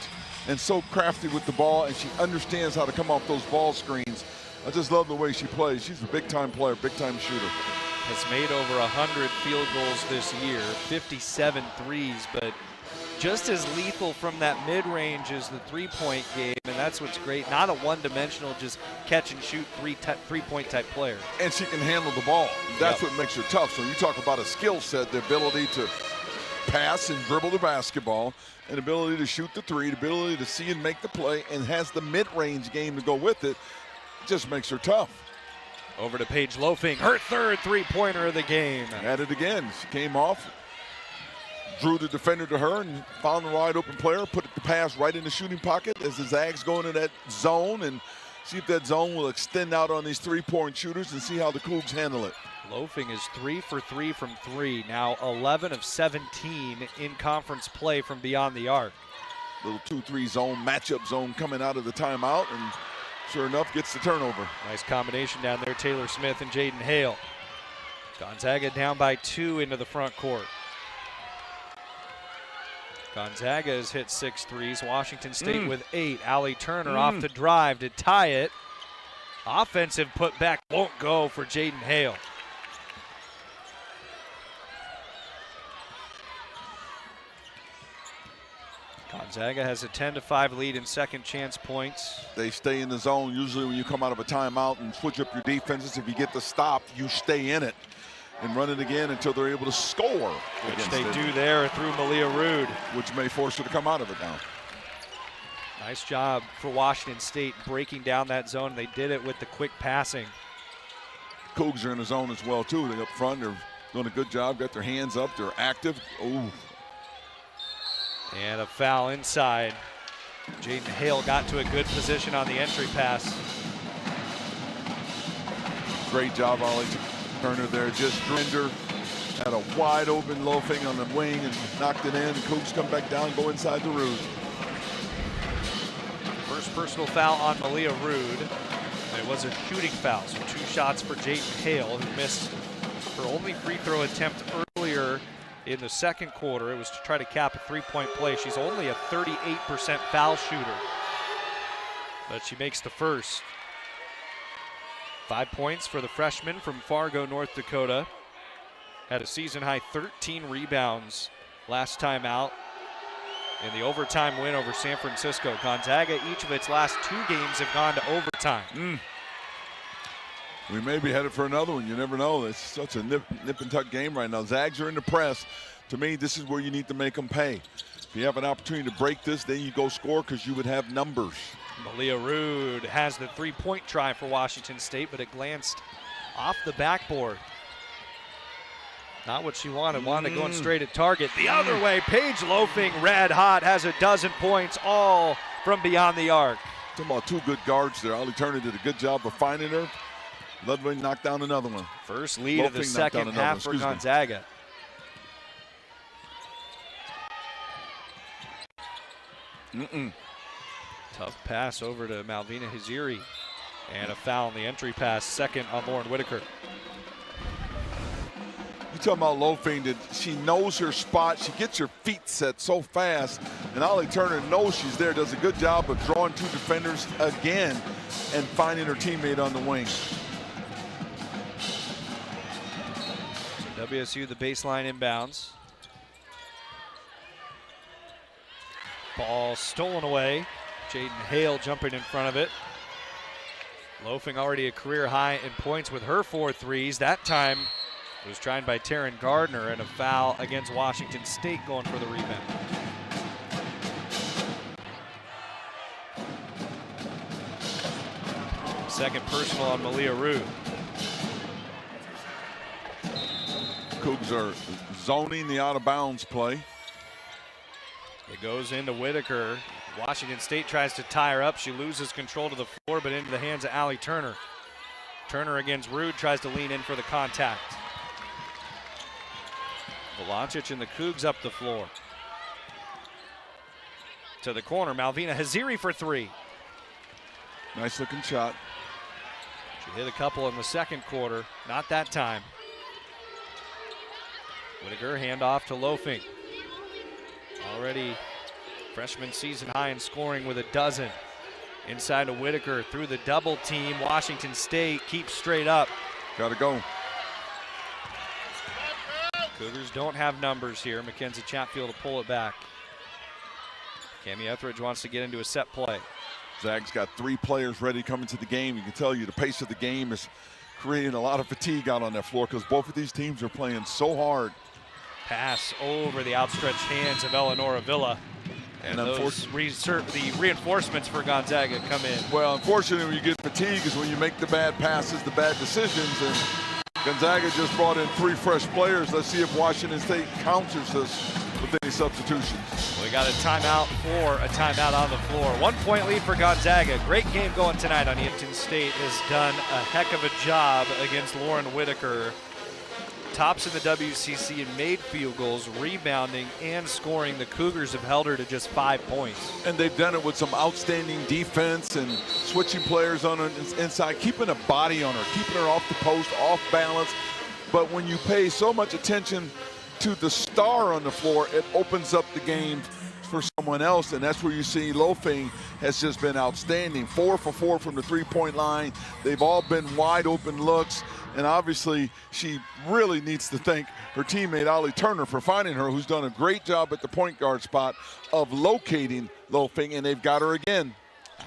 and so crafty with the ball, and she understands how to come off those ball screens. I just love the way she plays. She's a big-time player, big-time shooter. Has made over 100 field goals this year, 57 threes, but just as lethal from that mid-range as the three-point game, and that's what's great. Not a one-dimensional, just catch-and-shoot three-point type player. And she can handle the ball. That's what makes her tough. So you talk about a skill set, the ability to pass and dribble the basketball, and ability to shoot the three, the ability to see and make the play, and has the mid-range game to go with it. It just makes her tough. Over to Paige Loafing, her 3rd three-pointer of the game. At it again. She came off, drew the defender to her, and found the wide open player, put the pass right in the shooting pocket as the Zags go into that zone, and see if that zone will extend out on these three-point shooters and see how the Cougs handle it. Loafing is 3 for 3 from 3, now 11 of 17 in conference play from beyond the arc. Little 2-3 zone, matchup zone coming out of the timeout, and Sure enough, gets the turnover. Nice combination down there, Taylor Smith and Jaden Hale. Gonzaga down by 2 into the front court. Gonzaga has hit 6 threes. Washington State with 8. Allie Turner off the drive to tie it. Offensive putback won't go for Jaden Hale. Gonzaga has a 10-5 lead in second chance points. They stay in the zone. Usually when you come out of a timeout and switch up your defenses, if you get the stop, you stay in it and run it again until they're able to score. Which they do there through Malia Rude. Which may force her to come out of it now. Nice job for Washington State breaking down that zone. They did it with the quick passing. Cougs are in the zone as well, too. They're up front. They're doing a good job. Got their hands up. They're active. Ooh. And a foul inside. Jaden Hale got to a good position on the entry pass. Great job, Ollie Turner there. Just Drinder had a wide open loafing on the wing and knocked it in. And Cougs come back down and go inside the Rude. First personal foul on Malia Rude. And it was a shooting foul, so 2 shots for Jaden Hale, who missed her only free throw attempt earlier in the second quarter. It was to try to cap a 3-point play. She's only a 38% foul shooter, but she makes the first. 5 points for the freshman from Fargo, North Dakota. Had a season-high 13 rebounds last time out in the overtime win over San Francisco. Gonzaga, each of its last 2 games have gone to overtime. We may be headed for another one. You never know. It's such a nip and tuck game right now. Zags are in the press. To me, this is where you need to make them pay. If you have an opportunity to break this, then you go score because you would have numbers. Malia Rude has the 3-point try for Washington State, but it glanced off the backboard. Not what she wanted. Wanted going straight at target. The other way, Paige loafing red hot, has a dozen points, all from beyond the arc. Talking about 2 good guards there. Ollie Turner did a good job of finding her. Ludwig knocked down another one. First lead of the second half for Gonzaga. Tough pass over to Malvina Haziri. And a foul on the entry pass, second on Lauren Whitaker. You talking about loafing, that she knows her spot. She gets her feet set so fast. And Ollie Turner knows she's there, does a good job of drawing 2 defenders again and finding her teammate on the wing. WSU the baseline inbounds. Ball stolen away. Jaden Hale jumping in front of it. Loafing already a career high in points with her 4 threes. That time it was tried by Taryn Gardner, and a foul against Washington State going for the rebound. Second personal on Malia Rude. Cougs are zoning the out-of-bounds play. It goes into Whitaker. Washington State tries to tie her up. She loses control to the floor, but into the hands of Allie Turner. Turner against Rude, tries to lean in for the contact. Volancic and the Cougs up the floor. To the corner, Malvina Haziri for 3. Nice looking shot. She hit a couple in the second quarter, not that time. Whitaker handoff to Loafing. Already freshman season high in scoring with a dozen. Inside to Whitaker through the double team. Washington State keeps straight up. Gotta go. Cougars don't have numbers here. Mackenzie Chatfield to pull it back. Cami Etheridge wants to get into a set play. Zags got 3 players ready coming to the game. You can tell you the pace of the game is creating a lot of fatigue out on that floor because both of these teams are playing so hard. Pass over the outstretched hands of Eleonora Villa. And those the reinforcements for Gonzaga come in. Well, unfortunately, when you get fatigue is when you make the bad passes, the bad decisions. And Gonzaga just brought in 3 fresh players. Let's see if Washington State counters this with any substitutions. We got a timeout or a timeout on the floor. 1-point lead for Gonzaga. Great game going tonight on Hampton State has done a heck of a job against Lauren Whitaker. tops in the WCC in made field goals, rebounding, and scoring. The Cougars have held her to just 5 points. And they've done it with some outstanding defense and switching players on her inside, keeping a body on her, keeping her off the post, off balance. But when you pay so much attention to the star on the floor, it opens up the game for someone else, and that's where you see Lofing has just been outstanding. 4 for 4 from the three-point line. They've all been wide open looks, and obviously she really needs to thank her teammate Ollie Turner for finding her, who's done a great job at the point guard spot of locating Lofing, and they've got her again.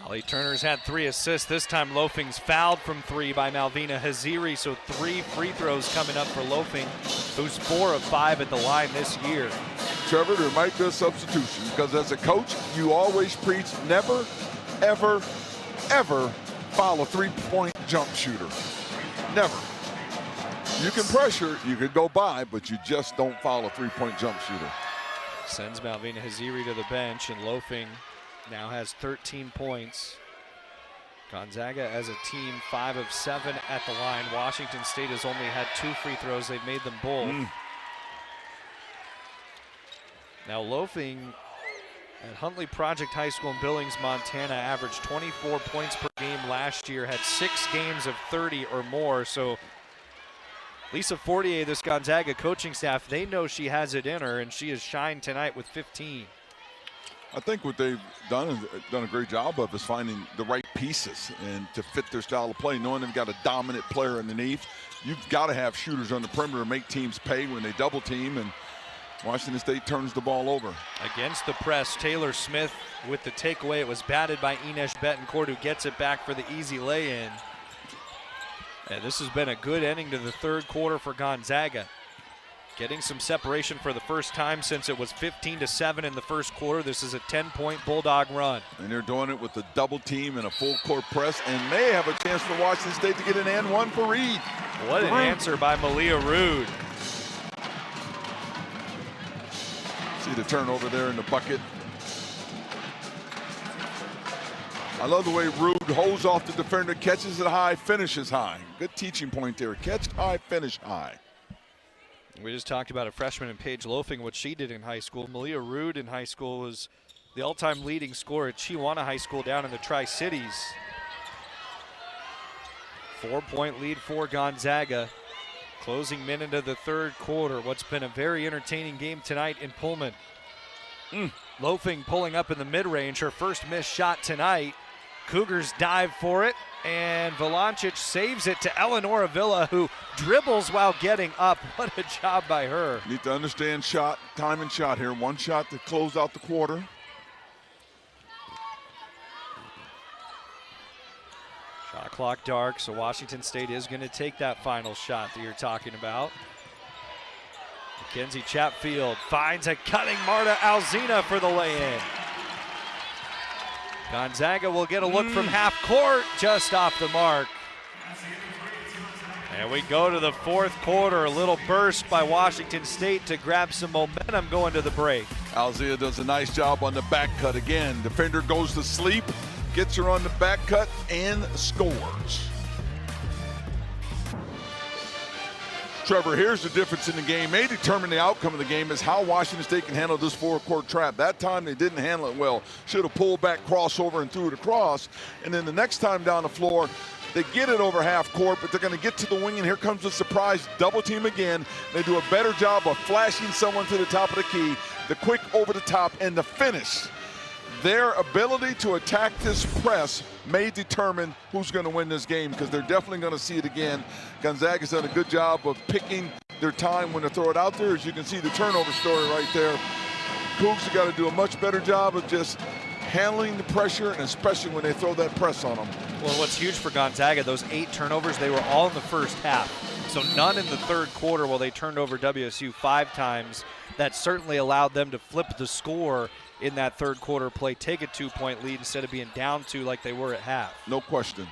Ollie Turner's had 3 assists. This time Lofing's fouled from 3 by Malvina Haziri, so 3 free throws coming up for Lofing, who's 4 of 5 at the line this year. Trevor, there might be a substitution, because as a coach, you always preach never, ever, ever foul a three-point jump shooter. Never. You can pressure, you can go by, but you just don't foul a three-point jump shooter. Sends Malvina Haziri to the bench, and Lofing now has 13 points. Gonzaga as a team 5 of 7 at the line. Washington State has only had 2 free throws. They've made them both. Now Lofing at Huntley Project High School in Billings, Montana, averaged 24 points per game last year, had 6 games of 30 or more. So Lisa Fortier, this Gonzaga coaching staff, they know she has it in her, and she has shined tonight with 15. I think what they've done is done a great job of is finding the right pieces and to fit their style of play, knowing they've got a dominant player underneath. You've got to have shooters on the perimeter, make teams pay when they double team, and Washington State turns the ball over. Against the press, Taylor Smith with the takeaway. It was batted by Ines Betancourt, who gets it back for the easy lay-in. And this has been a good ending to the third quarter for Gonzaga. Getting some separation for the first time since it was 15-7 in the first quarter. This is a 10-point Bulldog run. And they're doing it with a double team and a full court press, and may have a chance for Washington State to get an and one for Reed. What an answer by Malia Rude. See the turnover there in the bucket. I love the way Rude holds off the defender, catches it high, finishes high. Good teaching point there. Catch high, finish high. We just talked about a freshman in Paige Lofing, what she did in high school. Malia Rude in high school was the all-time leading scorer at Chihuahua High School down in the Tri-Cities. 4-point lead for Gonzaga. Closing minute of the third quarter. What's been a very entertaining game tonight in Pullman. Lofing pulling up in the mid-range, her first missed shot tonight. Cougars dive for it, and Valancic saves it to Eleanor Avila, who dribbles while getting up. What a job by her. Need to understand shot, time and shot here. One shot to close out the quarter. Shot clock dark, so Washington State is going to take that final shot that you're talking about. Mackenzie Chatfield finds a cutting Marta Alzina for the lay-in. Gonzaga will get a look from half court, just off the mark. And we go to the fourth quarter. A little burst by Washington State to grab some momentum going to the break. Alzina does a nice job on the back cut again. Defender goes to sleep, gets her on the back cut, and scores. Trevor, here's the difference in the game. May determine the outcome of the game is how Washington State can handle this four-court trap. That time they didn't handle it well. Should have pulled back, crossover, and threw it across. And then the next time down the floor, they get it over half court, but they're going to get to the wing, and here comes the surprise double team again. They do a better job of flashing someone to the top of the key, the quick over the top, and the finish. Their ability to attack this press may determine who's going to win this game, because they're definitely going to see it again. Gonzaga's done a good job of picking their time when to throw it out there. As you can see the turnover story right there. Cougs have got to do a much better job of just handling the pressure, and especially when they throw that press on them. Well, what's huge for Gonzaga, those 8 turnovers, they were all in the first half. So none in the third quarter while they turned over WSU 5 times. That certainly allowed them to flip the score in that third quarter play, take a 2-point lead instead of being down 2 like they were at half. No question.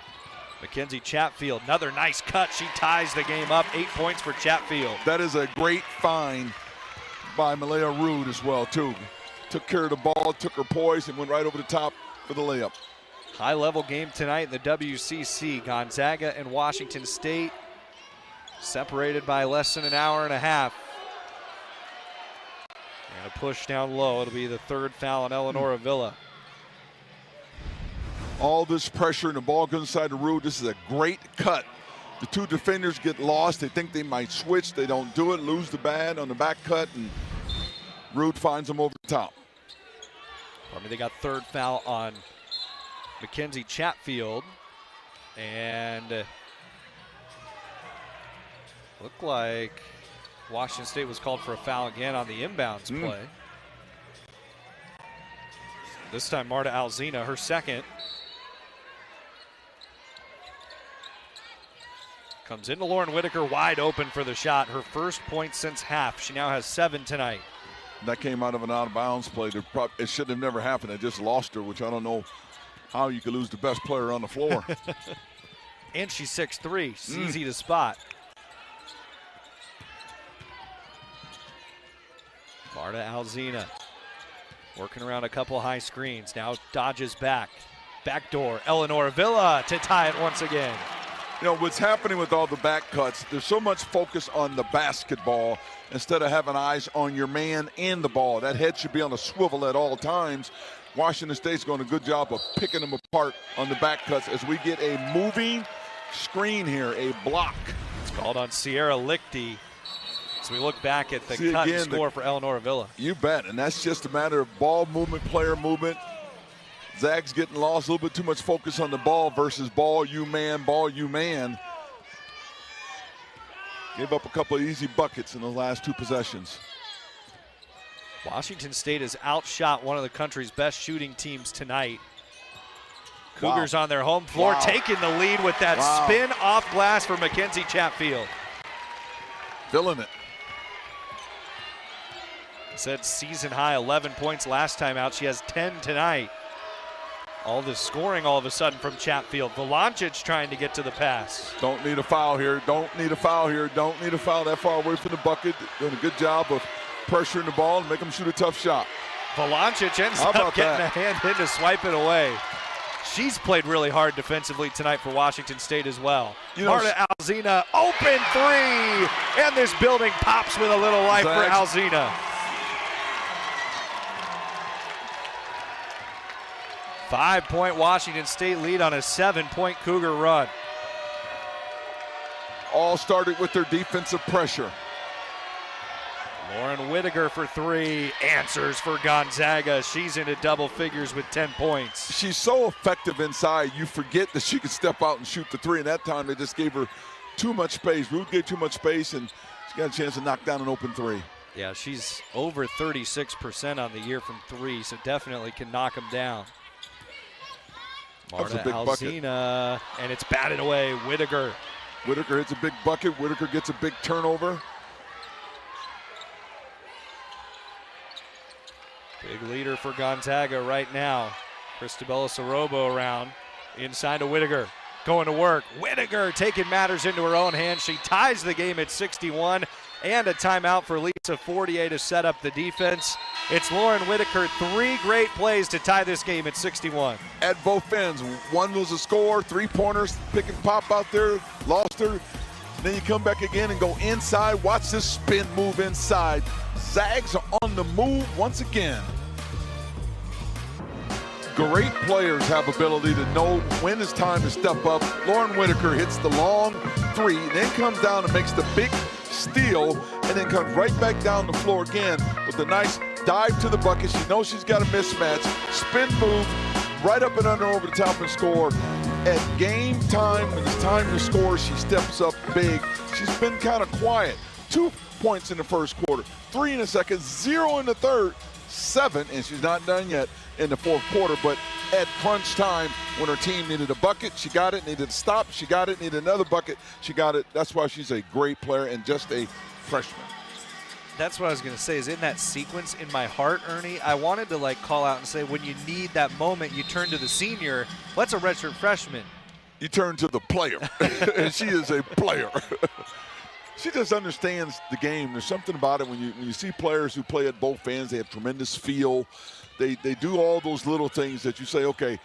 Mackenzie Chatfield, another nice cut. She ties the game up. 8 points for Chatfield. That is a great find by Malaya Rude as well, too. Took care of the ball, took her poise, and went right over the top for the layup. High-level game tonight in the WCC. Gonzaga and Washington State. separated by less than an hour and a half. And a push down low. It'll be the third foul on Eleanor Avila. All this pressure and the ball goes inside the Rude. This is a great cut. The two defenders get lost. They think they might switch. They don't do it. Lose the bad on the back cut, and Rude finds them over the top. They got third foul on Mackenzie Chatfield. And looked like Washington State was called for a foul again on the inbounds play. This time Marta Alzina, her second. Comes into Lauren Whitaker wide open for the shot. Her first point since half. She now has 7 tonight. That came out of an out-of-bounds play. It should have never happened. They just lost her, which I don't know how you could lose the best player on the floor. And she's 6'3". She's easy to spot. Marta Alzina working around a couple high screens. Now dodges back. Backdoor. Eleanor Avila to tie it once again. You know, what's happening with all the back cuts, there's so much focus on the basketball instead of having eyes on your man and the ball. That head should be on a swivel at all times. Washington State's doing a good job of picking them apart on the back cuts as we get a moving screen here, a block. It's called on Sierra Lichty. So we look back at the cut and score for Eleanor Avila. You bet, and that's just a matter of ball movement, player movement. Zag's getting lost, a little bit too much focus on the ball versus ball, you man, ball, you man. Gave up a couple of easy buckets in the last 2 possessions. Washington State has outshot one of the country's best shooting teams tonight. Cougars on their home floor taking the lead with that spin off glass for Mackenzie Chatfield. Feeling it. Said season high 11 points last time out. She has 10 tonight. All this scoring all of a sudden from Chatfield. Volancic trying to get to the pass. Don't need a foul here. Don't need a foul here. Don't need a foul that far away from the bucket. Doing a good job of pressuring the ball and make them shoot a tough shot. Volancic ends up getting a hand in to swipe it away. She's played really hard defensively tonight for Washington State as well. Marta Alzina, open 3, and this building pops with a little life for Alzina. 5-point Washington State lead on a 7-point Cougar run. All started with their defensive pressure. Lauren Whitaker for 3, answers for Gonzaga. She's into double figures with 10 points. She's so effective inside, you forget that she could step out and shoot the 3, and that time they just gave her too much space. Ruth gave too much space, and she got a chance to knock down an open 3. Yeah, she's over 36% on the year from 3, so definitely can knock them down. Marta Alzina, and it's batted away. Whitaker. Whitaker hits a big bucket. Whitaker gets a big turnover. Big leader for Gonzaga right now. Cristabella Sorobo around. Inside to Whitaker. Going to work. Whitaker taking matters into her own hands. She ties the game at 61. And a timeout for Lisa Fortier to set up the defense. It's Lauren Whitaker, 3 great plays to tie this game at 61. At both ends. One was a score, 3-pointers, pick and pop out there, lost her. Then you come back again and go inside. Watch this spin move inside. Zags are on the move once again. Great players have ability to know when it's time to step up. Lauren Whitaker hits the long 3, then comes down and makes the big steal, and then comes right back down the floor again with a nice dive to the bucket. She knows she's got a mismatch. Spin move, right up and under over the top and score. At game time, when it's time to score, she steps up big. She's been kind of quiet. 2 points in the first quarter, 3 in the second, 0 in the third, 7, and she's not done yet in the fourth quarter. But at crunch time, when her team needed a bucket, she got it. Needed a stop, she got it. Needed another bucket, she got it. That's why she's a great player and just a freshman. That's what I was going to say, is in that sequence in my heart, Ernie, I wanted to call out and say, when you need that moment, you turn to the senior. What's a redshirt freshman? You turn to the player, and she is a player. She just understands the game. There's something about it when you see players who play at both ends. They have tremendous feel. They do all those little things that you say, okay,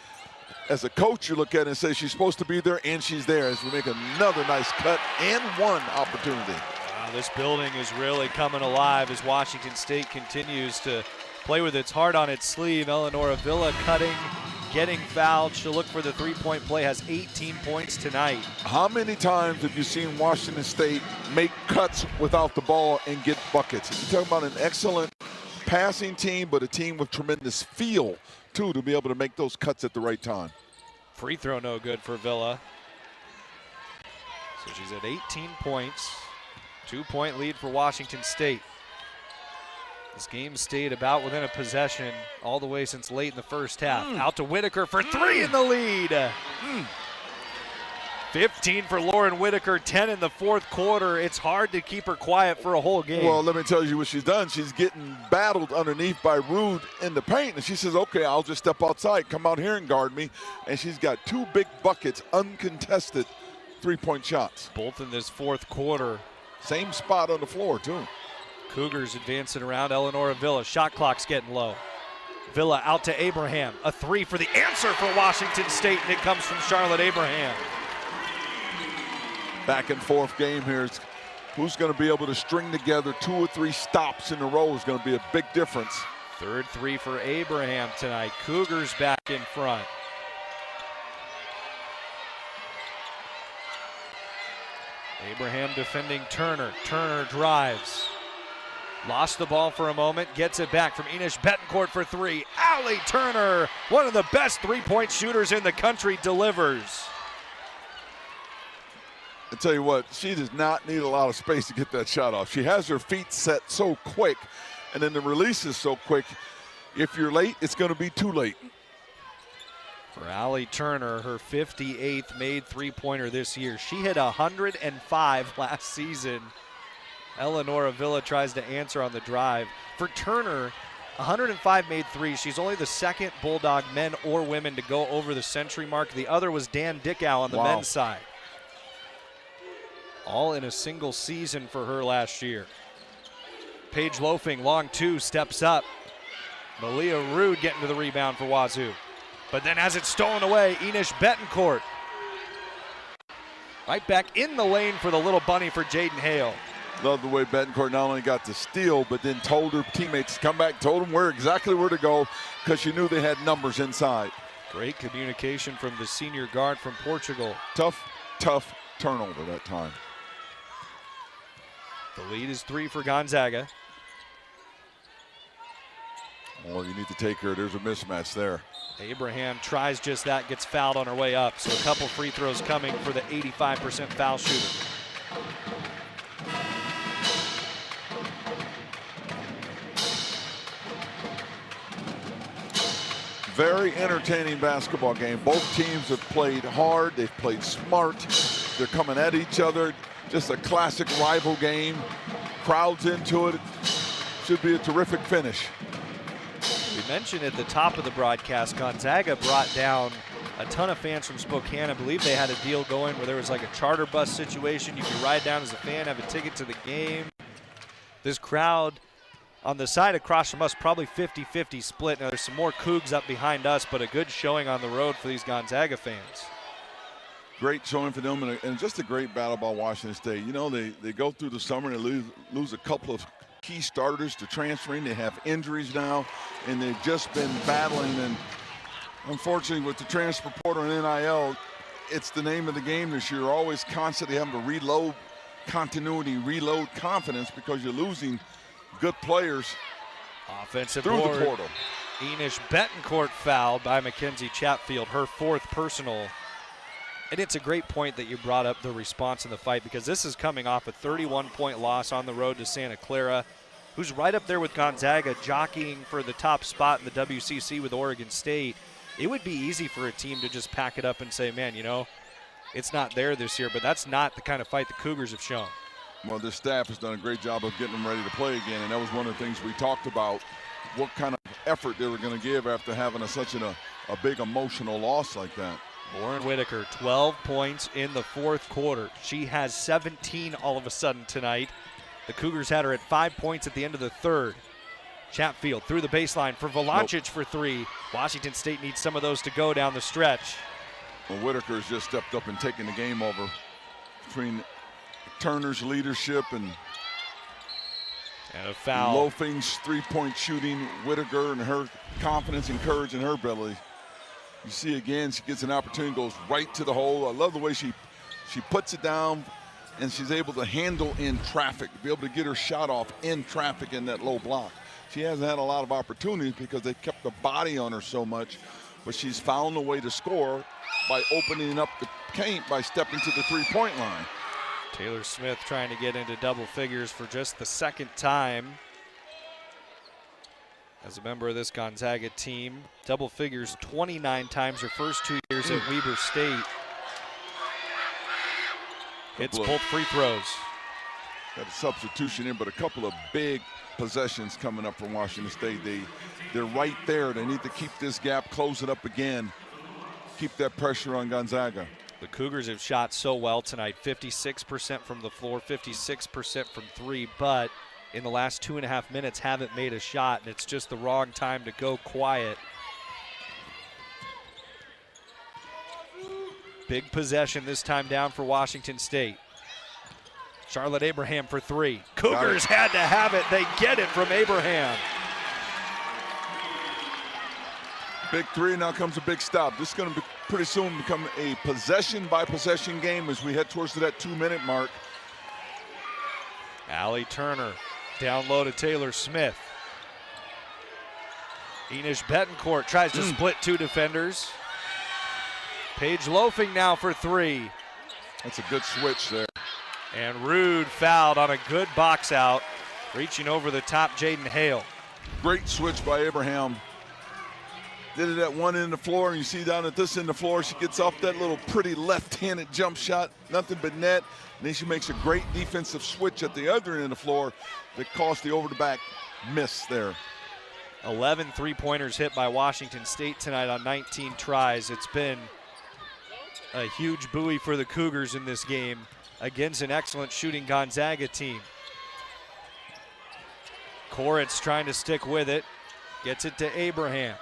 as a coach, you look at it and say she's supposed to be there, and she's there as we make another nice cut and one opportunity. Wow, this building is really coming alive as Washington State continues to play with its heart on its sleeve. Eleanor Villa cutting, getting fouled. She'll look for the three-point play, has 18 points tonight. How many times have you seen Washington State make cuts without the ball and get buckets? You're talking about an excellent passing team, but a team with tremendous feel, too, to be able to make those cuts at the right time. Free throw no good for Villa. So she's at 18 points. 2-point lead for Washington State. This game stayed about within a possession all the way since late in the first half. Out to Whitaker for three in the lead. 15 for Lauren Whitaker, 10 in the fourth quarter. It's hard to keep her quiet for a whole game. Well, let me tell you what she's done. She's getting battled underneath by Rude in the paint, and she says, okay, I'll just step outside, come out here and guard me. And she's got two big buckets, uncontested three-point shots. Both in this fourth quarter. Same spot on the floor, too. Cougars advancing around Eleanor Villa. Shot clock's getting low. Villa out to Abraham. A three for the answer for Washington State, and it comes from Charlotte Abraham. Back and forth game here. It's who's going to be able to string together 2 or 3 stops in a row is going to be a big difference. Third three for Abraham tonight. Cougars back in front. Abraham defending Turner. Turner drives. Lost the ball for a moment, gets it back from Enish Betancourt for three. Allie Turner, one of the best three-point shooters in the country, delivers. I tell you what, she does not need a lot of space to get that shot off. She has her feet set so quick, and then the release is so quick. If you're late, it's going to be too late. For Allie Turner, her 58th made three-pointer this year. She hit 105 last season. Eleanor Villa tries to answer on the drive. For Turner, 105 made threes. She's only the second Bulldog, men or women, to go over the century mark. The other was Dan Dickow on the men's side. All in a single season for her last year. Paige Loafing, long two, steps up. Malia Rude getting to the rebound for Wazoo. But then has it stolen away, Enish Betancourt. Right back in the lane for the little bunny for Jaden Hale. Love the way Betancourt not only got the steal, but then told her teammates to come back, told them exactly where to go because she knew they had numbers inside. Great communication from the senior guard from Portugal. Tough turnover that time. The lead is 3 for Gonzaga. Well, you need to take her. There's a mismatch there. Abraham tries just that, gets fouled on her way up. So a couple free throws coming for the 85% foul shooter. Very entertaining basketball game. Both teams have played hard. They've played smart. They're coming at each other. Just a classic rival game. Crowds into it. Should be a terrific finish. We mentioned at the top of the broadcast, Gonzaga brought down a ton of fans from Spokane. I believe they had a deal going where there was like a charter bus situation. You could ride down as a fan, have a ticket to the game. This crowd on the side across from us, probably 50-50 split. Now there's some more Cougs up behind us, but a good showing on the road for these Gonzaga fans. Great showing for them, and just a great battle by Washington State. You know, they go through the summer and they lose a couple of key starters to transferring. They have injuries now, and they've just been battling. And unfortunately, with the transfer portal and NIL, it's the name of the game this year. You're always constantly having to reload continuity, reload confidence because you're losing good players Offensive through board. the portal. Enish Betancourt fouled by Mackenzie Chatfield, her 4th personal. And it's a great point that you brought up the response in the fight, because this is coming off a 31-point loss on the road to Santa Clara, who's right up there with Gonzaga, jockeying for the top spot in the WCC with Oregon State. It would be easy for a team to just pack it up and say, man, you know, it's not there this year, but that's not the kind of fight the Cougars have shown. Well, this staff has done a great job of getting them ready to play again, and that was one of the things we talked about, what kind of effort they were going to give after having such a big emotional loss like that. Lauren Whitaker, 12 points in the 4th quarter. She has 17 all of a sudden tonight. The Cougars had her at 5 points at the end of the 3rd. Chatfield through the baseline for Valancic for three. Washington State needs some of those to go down the stretch. Well, Whitaker's just stepped up and taken the game over. Between Turner's leadership and a foul. loafing three-point shooting, Whitaker and her confidence and courage in her ability. You see again, she gets an opportunity, goes right to the hole. I love the way she puts it down, and she's able to handle in traffic, be able to get her shot off in traffic in that low block. She hasn't had a lot of opportunities because they kept the body on her so much, but she's found a way to score by opening up the paint by stepping to the three-point line. Taylor Smith trying to get into double figures for just the second time as a member of this Gonzaga team. Double figures 29 times her first 2 years at Weber State. Hits both free throws. Got a substitution in, but a couple of big possessions coming up from Washington State. They're right there. They need to keep this gap, close it up again, keep that pressure on Gonzaga. The Cougars have shot so well tonight, 56% from the floor, 56% from three, but in the last 2.5 minutes haven't made a shot, and it's just the wrong time to go quiet. Big possession this time down for Washington State. Charlotte Abraham for three. Cougars had to have it. They get it from Abraham. Big three, now comes a big stop. This is going to be pretty soon become a possession-by-possession game as we head towards that 2-minute mark. Allie Turner down low to Taylor Smith. Enish Betancourt tries to split two defenders. Paige loafing now for three. That's a good switch there. And Rude fouled on a good box out, reaching over the top, Jaden Hale. Great switch by Abraham. Did it at one end of the floor, and you see down at this end of the floor, she gets off that little pretty left-handed jump shot, nothing but net. And then she makes a great defensive switch at the other end of the floor that cost the over-the-back miss there. 11 three-pointers hit by Washington State tonight on 19 tries. It's been a huge buoy for the Cougars in this game against an excellent shooting Gonzaga team. Koritz trying to stick with it, gets it to Abraham.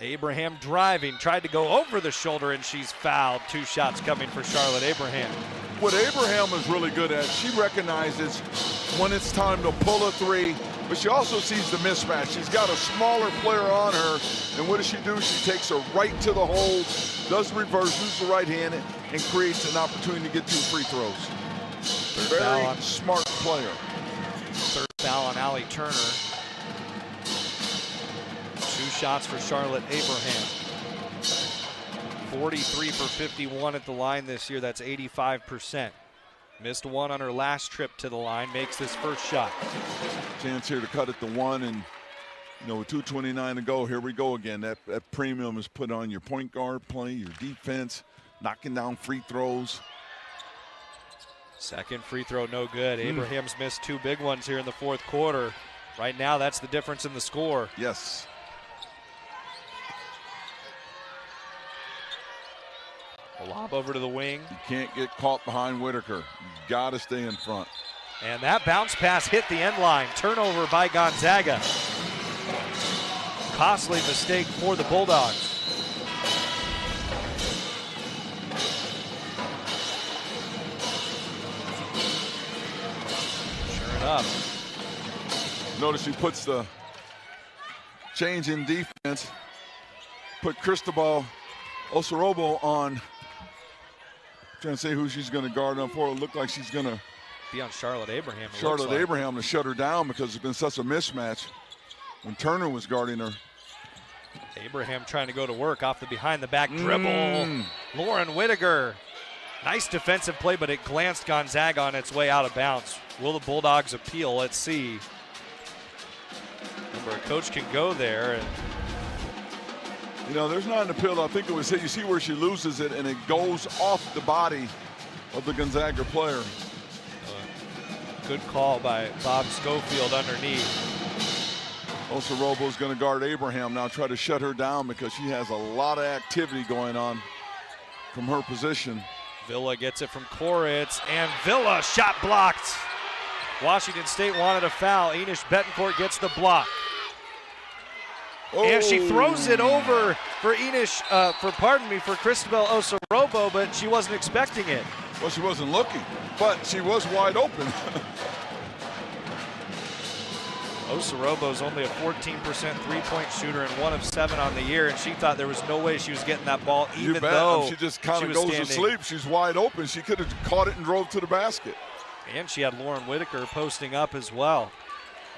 Abraham driving, tried to go over the shoulder, and she's fouled. 2 shots coming for Charlotte Abraham. What Abraham is really good at, she recognizes when it's time to pull a three, but she also sees the mismatch. She's got a smaller player on her, and what does she do? She takes her right to the hole, does the reverse, uses the right hand, and creates an opportunity to get 2 free throws. Very smart player. Third foul on Allie Turner. 2 shots for Charlotte Abraham. 43 for 51 at the line this year. That's 85%. Missed one on her last trip to the line. Makes this first shot. Chance here to cut it to 1, and with 2:29 to go, here we go again. That premium is put on your point guard play, your defense, knocking down free throws. Second free throw, no good. Abraham's missed 2 big ones here in the fourth quarter. Right now, that's the difference in the score. Yes. A lob over to the wing. You can't get caught behind Whitaker. You got to stay in front. And that bounce pass hit the end line. Turnover by Gonzaga. Costly mistake for the Bulldogs. Sure enough. Notice he puts the change in defense. Put Cristobal Osorobo on. Trying to say who she's going to guard on for. It looked like she's going to be on Charlotte Abraham. Charlotte Abraham to shut her down because it's been such a mismatch when Turner was guarding her. Abraham trying to go to work off the behind the back dribble. Lauren Whitaker. Nice defensive play, but it glanced Gonzaga on its way out of bounds. Will the Bulldogs appeal? Let's see. Remember, a coach can go there. And there's not an appeal. I think it was hit. You see where she loses it, and it goes off the body of the Gonzaga player. Good call by Bob Schofield underneath. Osorobo's going to guard Abraham now, try to shut her down because she has a lot of activity going on from her position. Villa gets it from Koritz, and Villa shot blocked. Washington State wanted a foul. Enish Betancourt gets the block. Oh. And she throws it over for for Cristobal Osorobo, but she wasn't expecting it. Well, she wasn't looking, but she was wide open. Osorobo's only a 14% three-point shooter and 1 of 7 on the year, and she thought there was no way she was getting that ball, even though she just kind of goes to sleep. She's wide open. She could have caught it and drove to the basket. And she had Lauren Whitaker posting up as well.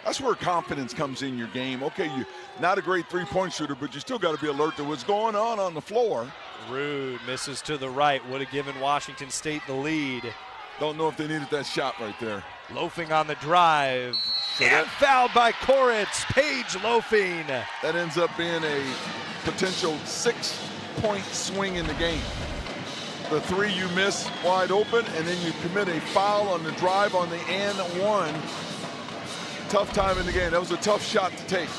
That's where confidence comes in your game. Okay, you're not a great three-point shooter, but you still got to be alert to what's going on the floor. Rude misses to the right. Would have given Washington State the lead. Don't know if they needed that shot right there. Loafing on the drive. And fouled by Koritz. Paige Loafing. That ends up being a potential 6-point swing in the game. The three you miss wide open, and then you commit a foul on the drive on the and one. Tough time in the game. That was a tough shot to take.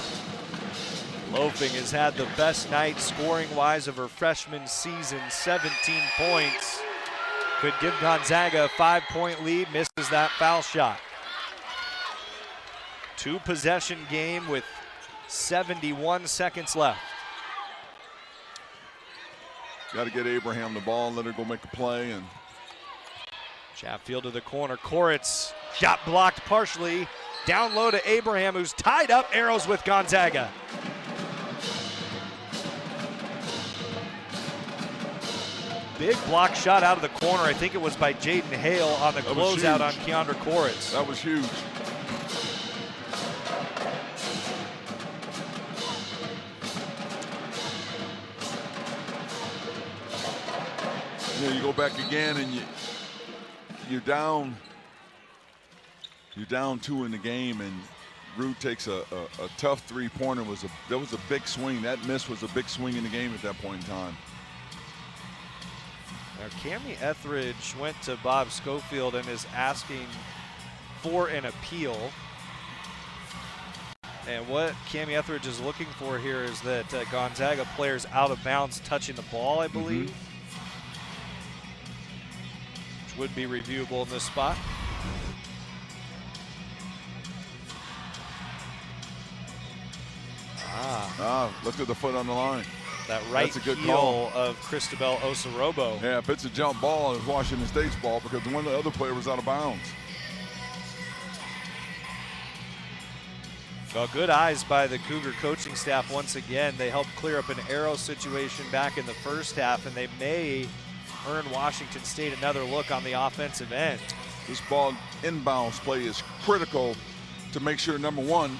Loafing has had the best night scoring-wise of her freshman season, 17 points. Could give Gonzaga a 5-point lead, misses that foul shot. 2-possession game with 71 seconds left. Got to get Abraham the ball and let her go make a play. And Chatfield to the corner. Koritz, shot blocked partially. Down low to Abraham, who's tied up arrows with Gonzaga. Big block shot out of the corner. I think it was by Jaden Hale on the closeout on Keandra Koritz. That was huge. You go back again and you're down 2 in the game, and Root takes a tough three-pointer. That was a big swing. That miss was a big swing in the game at that point in time. Now, Cammie Etheridge went to Bob Schofield and is asking for an appeal. And what Cammie Etheridge is looking for here is that Gonzaga players out of bounds touching the ball, I believe. Which would be reviewable in this spot. Look at the foot on the line. That right heel of Cristobal Osorobo. Yeah, if it's a jump ball, it's Washington State's ball because one of the other players was out of bounds. Well, good eyes by the Cougar coaching staff once again. They helped clear up an arrow situation back in the first half, and they may earn Washington State another look on the offensive end. This ball inbounds play is critical to make sure, number one,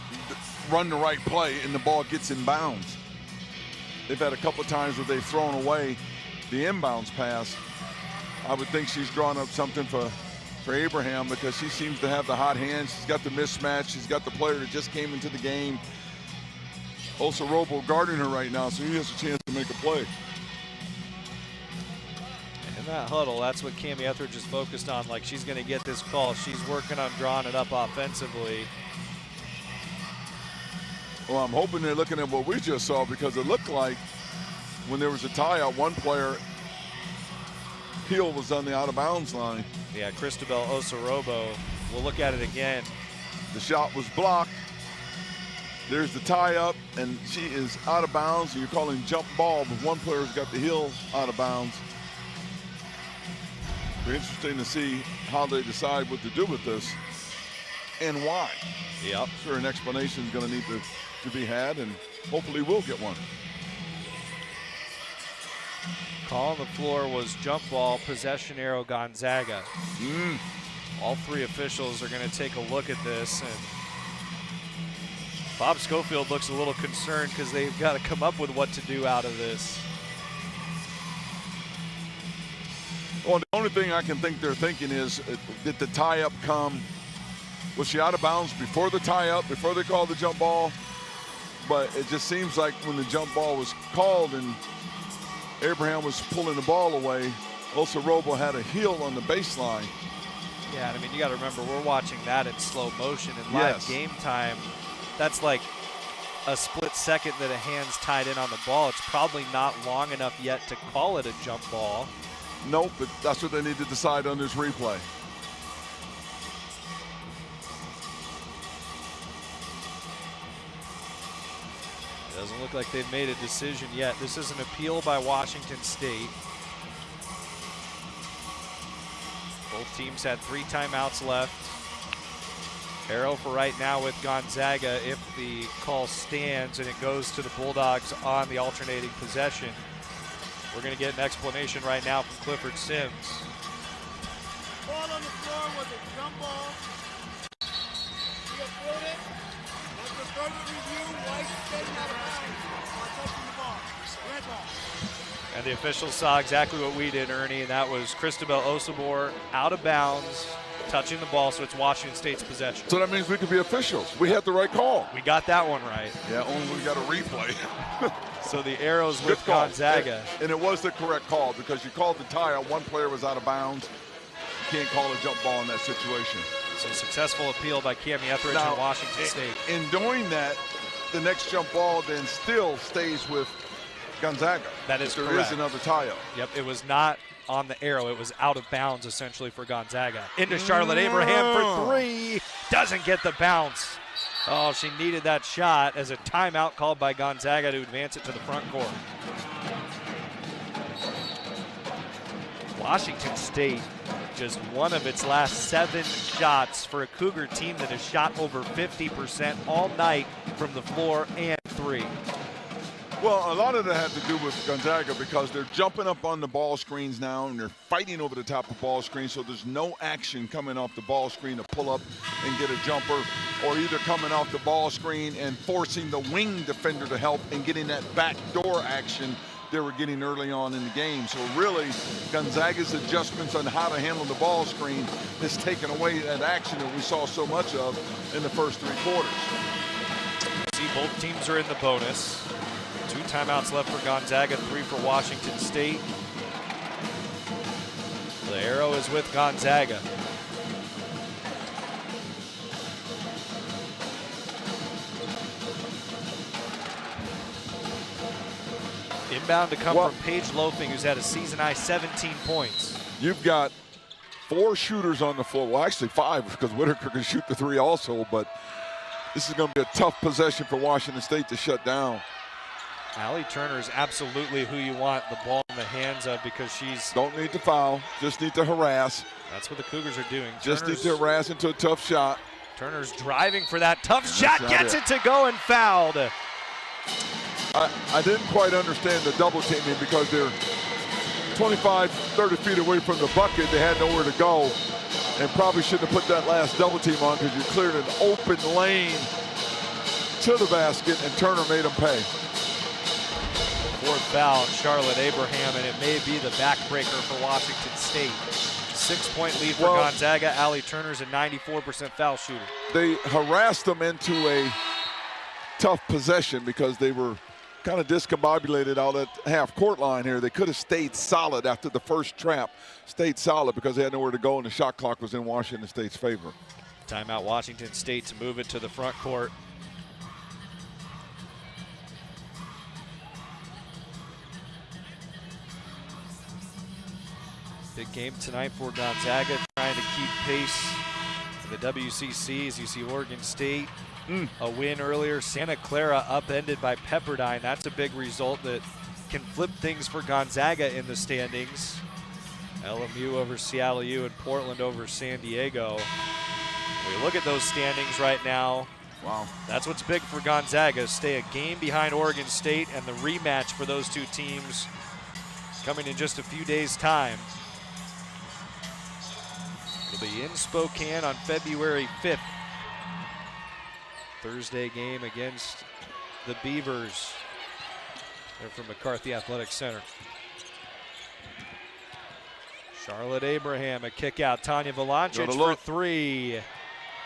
run the right play and the ball gets in bounds. They've had a couple of times where they've thrown away the inbounds pass. I would think she's drawn up something for Abraham because she seems to have the hot hand. She's got the mismatch. She's got the player that just came into the game. Osorobo guarding her right now, so he has a chance to make a play. In that huddle, that's what Cammie Etheridge is focused on. Like, she's going to get this call. She's working on drawing it up offensively. Well, I'm hoping they're looking at what we just saw because it looked like when there was a tie-out, one player, heel was on the out-of-bounds line. Yeah, Cristobal Osorobo. We'll look at it again. The shot was blocked. There's the tie-up, and she is out of bounds. So you're calling jump ball, but one player's got the heel out of bounds. It'll be interesting to see how they decide what to do with this and why. Yep. Sure, an explanation is going to need to be had, and hopefully we'll get one. Call on the floor was jump ball, possession arrow, Gonzaga. All three officials are going to take a look at this, and Bob Schofield looks a little concerned because they've got to come up with what to do out of this. Well, the only thing I can think they're thinking is, did the tie-up come? Was she out of bounds before the tie-up, before they called the jump ball? But it just seems like when the jump ball was called and Abraham was pulling the ball away, Osorobo had a heel on the baseline. Yeah, I mean, you got to remember, we're watching that in slow motion in live game time. That's like a split second that a hand's tied in on the ball. It's probably not long enough yet to call it a jump ball. Nope, but that's what they need to decide on this replay. Doesn't look like they've made a decision yet. This is an appeal by Washington State. Both teams had 3 timeouts left. Arrow for right now with Gonzaga if the call stands and it goes to the Bulldogs on the alternating possession. We're going to get an explanation right now from Clifford Sims. Ball on the floor was a jump ball. He appealed it. After further review, White skating out of bounds while touching the ball. Red ball. And the officials saw exactly what we did, Ernie, and that was Cristobal Osobor out of bounds, touching the ball, so it's Washington State's possession. So that means we could be officials. We had the right call. We got that one right. Yeah, only we got a replay. So the Arrows with Gonzaga. And it was the correct call because you called the tie out. One player was out of bounds. You can't call a jump ball in that situation. So successful appeal by Cami Etheridge Now, in Washington State. In doing that, the next jump ball then still stays with Gonzaga. That is there correct. There is another tie-up. Yep, it was not on the arrow. It was out of bounds, essentially, for Gonzaga. Into Charlotte Abraham for 3. Doesn't get the bounce. Oh, she needed that shot as a timeout called by Gonzaga to advance it to the front court. Washington State, just one of its last 7 shots for a Cougar team that has shot over 50% all night from the floor and 3. Well, a lot of that had to do with Gonzaga because they're jumping up on the ball screens now and they're fighting over the top of ball screens, so there's no action coming off the ball screen to pull up and get a jumper, or either coming off the ball screen and forcing the wing defender to help and getting that backdoor action they were getting early on in the game. So really, Gonzaga's adjustments on how to handle the ball screen has taken away that action that we saw so much of in the first 3 quarters. See, both teams are in the bonus. 2 timeouts left for Gonzaga, 3 for Washington State. The arrow is with Gonzaga. Inbound to come from Paige Loafing, who's had a season-high 17 points. You've got 4 shooters on the floor. Well, actually 5 because Whitaker can shoot the 3 also, but this is going to be a tough possession for Washington State to shut down. Allie Turner is absolutely who you want the ball in the hands of because she's... Don't need to foul, just need to harass. That's what the Cougars are doing. Just need to harass into a tough shot. Turner's driving for that tough shot, gets it to go and fouled. I didn't quite understand the double teaming because they're 25, 30 feet away from the bucket. They had nowhere to go and probably shouldn't have put that last double team on because you cleared an open lane to the basket and Turner made them pay. 4th foul on Charlotte Abraham, and it may be the backbreaker for Washington State. 6-point lead for Gonzaga. Allie Turner's a 94% foul shooter. They harassed them into a tough possession because they were kind of discombobulated out at half-court line here. They could have stayed solid after the first trap, stayed solid because they had nowhere to go and the shot clock was in Washington State's favor. Timeout Washington State to move it to the front court. Big game tonight for Gonzaga, trying to keep pace in the WCC as you see Oregon State. A win earlier, Santa Clara upended by Pepperdine. That's a big result that can flip things for Gonzaga in the standings. LMU over Seattle U and Portland over San Diego. We look at those standings right now. Wow. That's what's big for Gonzaga. Stay a game behind Oregon State, and the rematch for those 2 teams coming in just a few days' time. It'll be in Spokane on February 5th. Thursday game against the Beavers. They're from McCarthy Athletic Center. Charlotte Abraham, a kick out. Tanya Valancic for 3.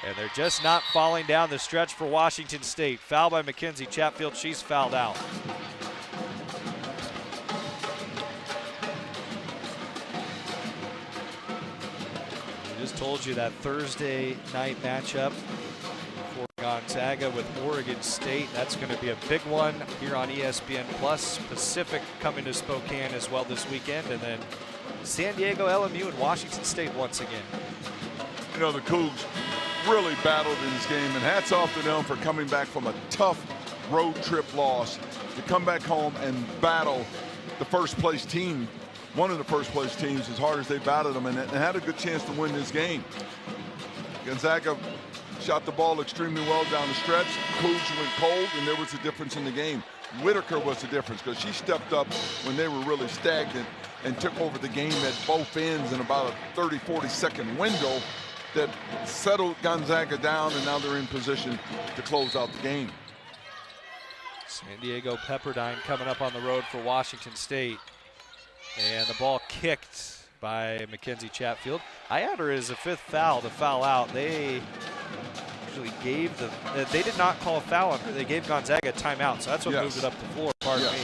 And they're just not falling down the stretch for Washington State. Foul by Mackenzie Chatfield. She's fouled out. I just told you that Thursday night matchup for Gonzaga with Oregon State. That's going to be a big one here on ESPN Plus. Pacific coming to Spokane as well this weekend. And then San Diego, LMU, and Washington State once again. You know, the Cougs really battled in this game, and hats off to them for coming back from a tough road trip loss to come back home and battle the first place team, one of the first place teams, as hard as they battled them, and had a good chance to win this game. Gonzaga shot the ball extremely well down the stretch. Cougs went cold, and there was a difference in the game. Whitaker was the difference because she stepped up when they were really stagnant and took over the game at both ends in about a 30-40 second window that settled Gonzaga down, and now they're in position to close out the game. San Diego Pepperdine coming up on the road for Washington State. And the ball kicked by Mackenzie Chatfield. I had her as a 5th foul to foul out. They actually gave they did not call a foul on her. They gave Gonzaga a timeout, so that's what moved it up the floor. Pardon me.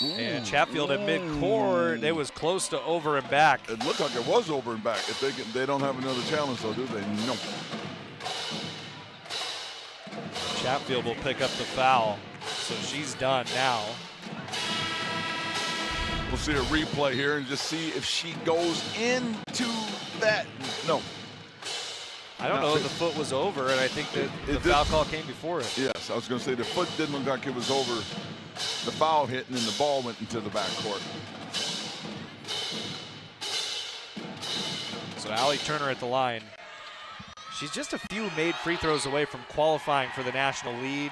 Ooh, and Chatfield at midcourt, it was close to over and back. It looked like it was over and back. If they don't have another challenge, though, do they? No. Chatfield will pick up the foul, so she's done now. We'll see a replay here and just see if she goes into that. No. I don't know if the foot was over, and I think that the foul call came before it. Yes, I was going to say the foot didn't look like it was over. The foul hit, and then the ball went into the backcourt. So Allie Turner at the line. She's just a few made free throws away from qualifying for the national lead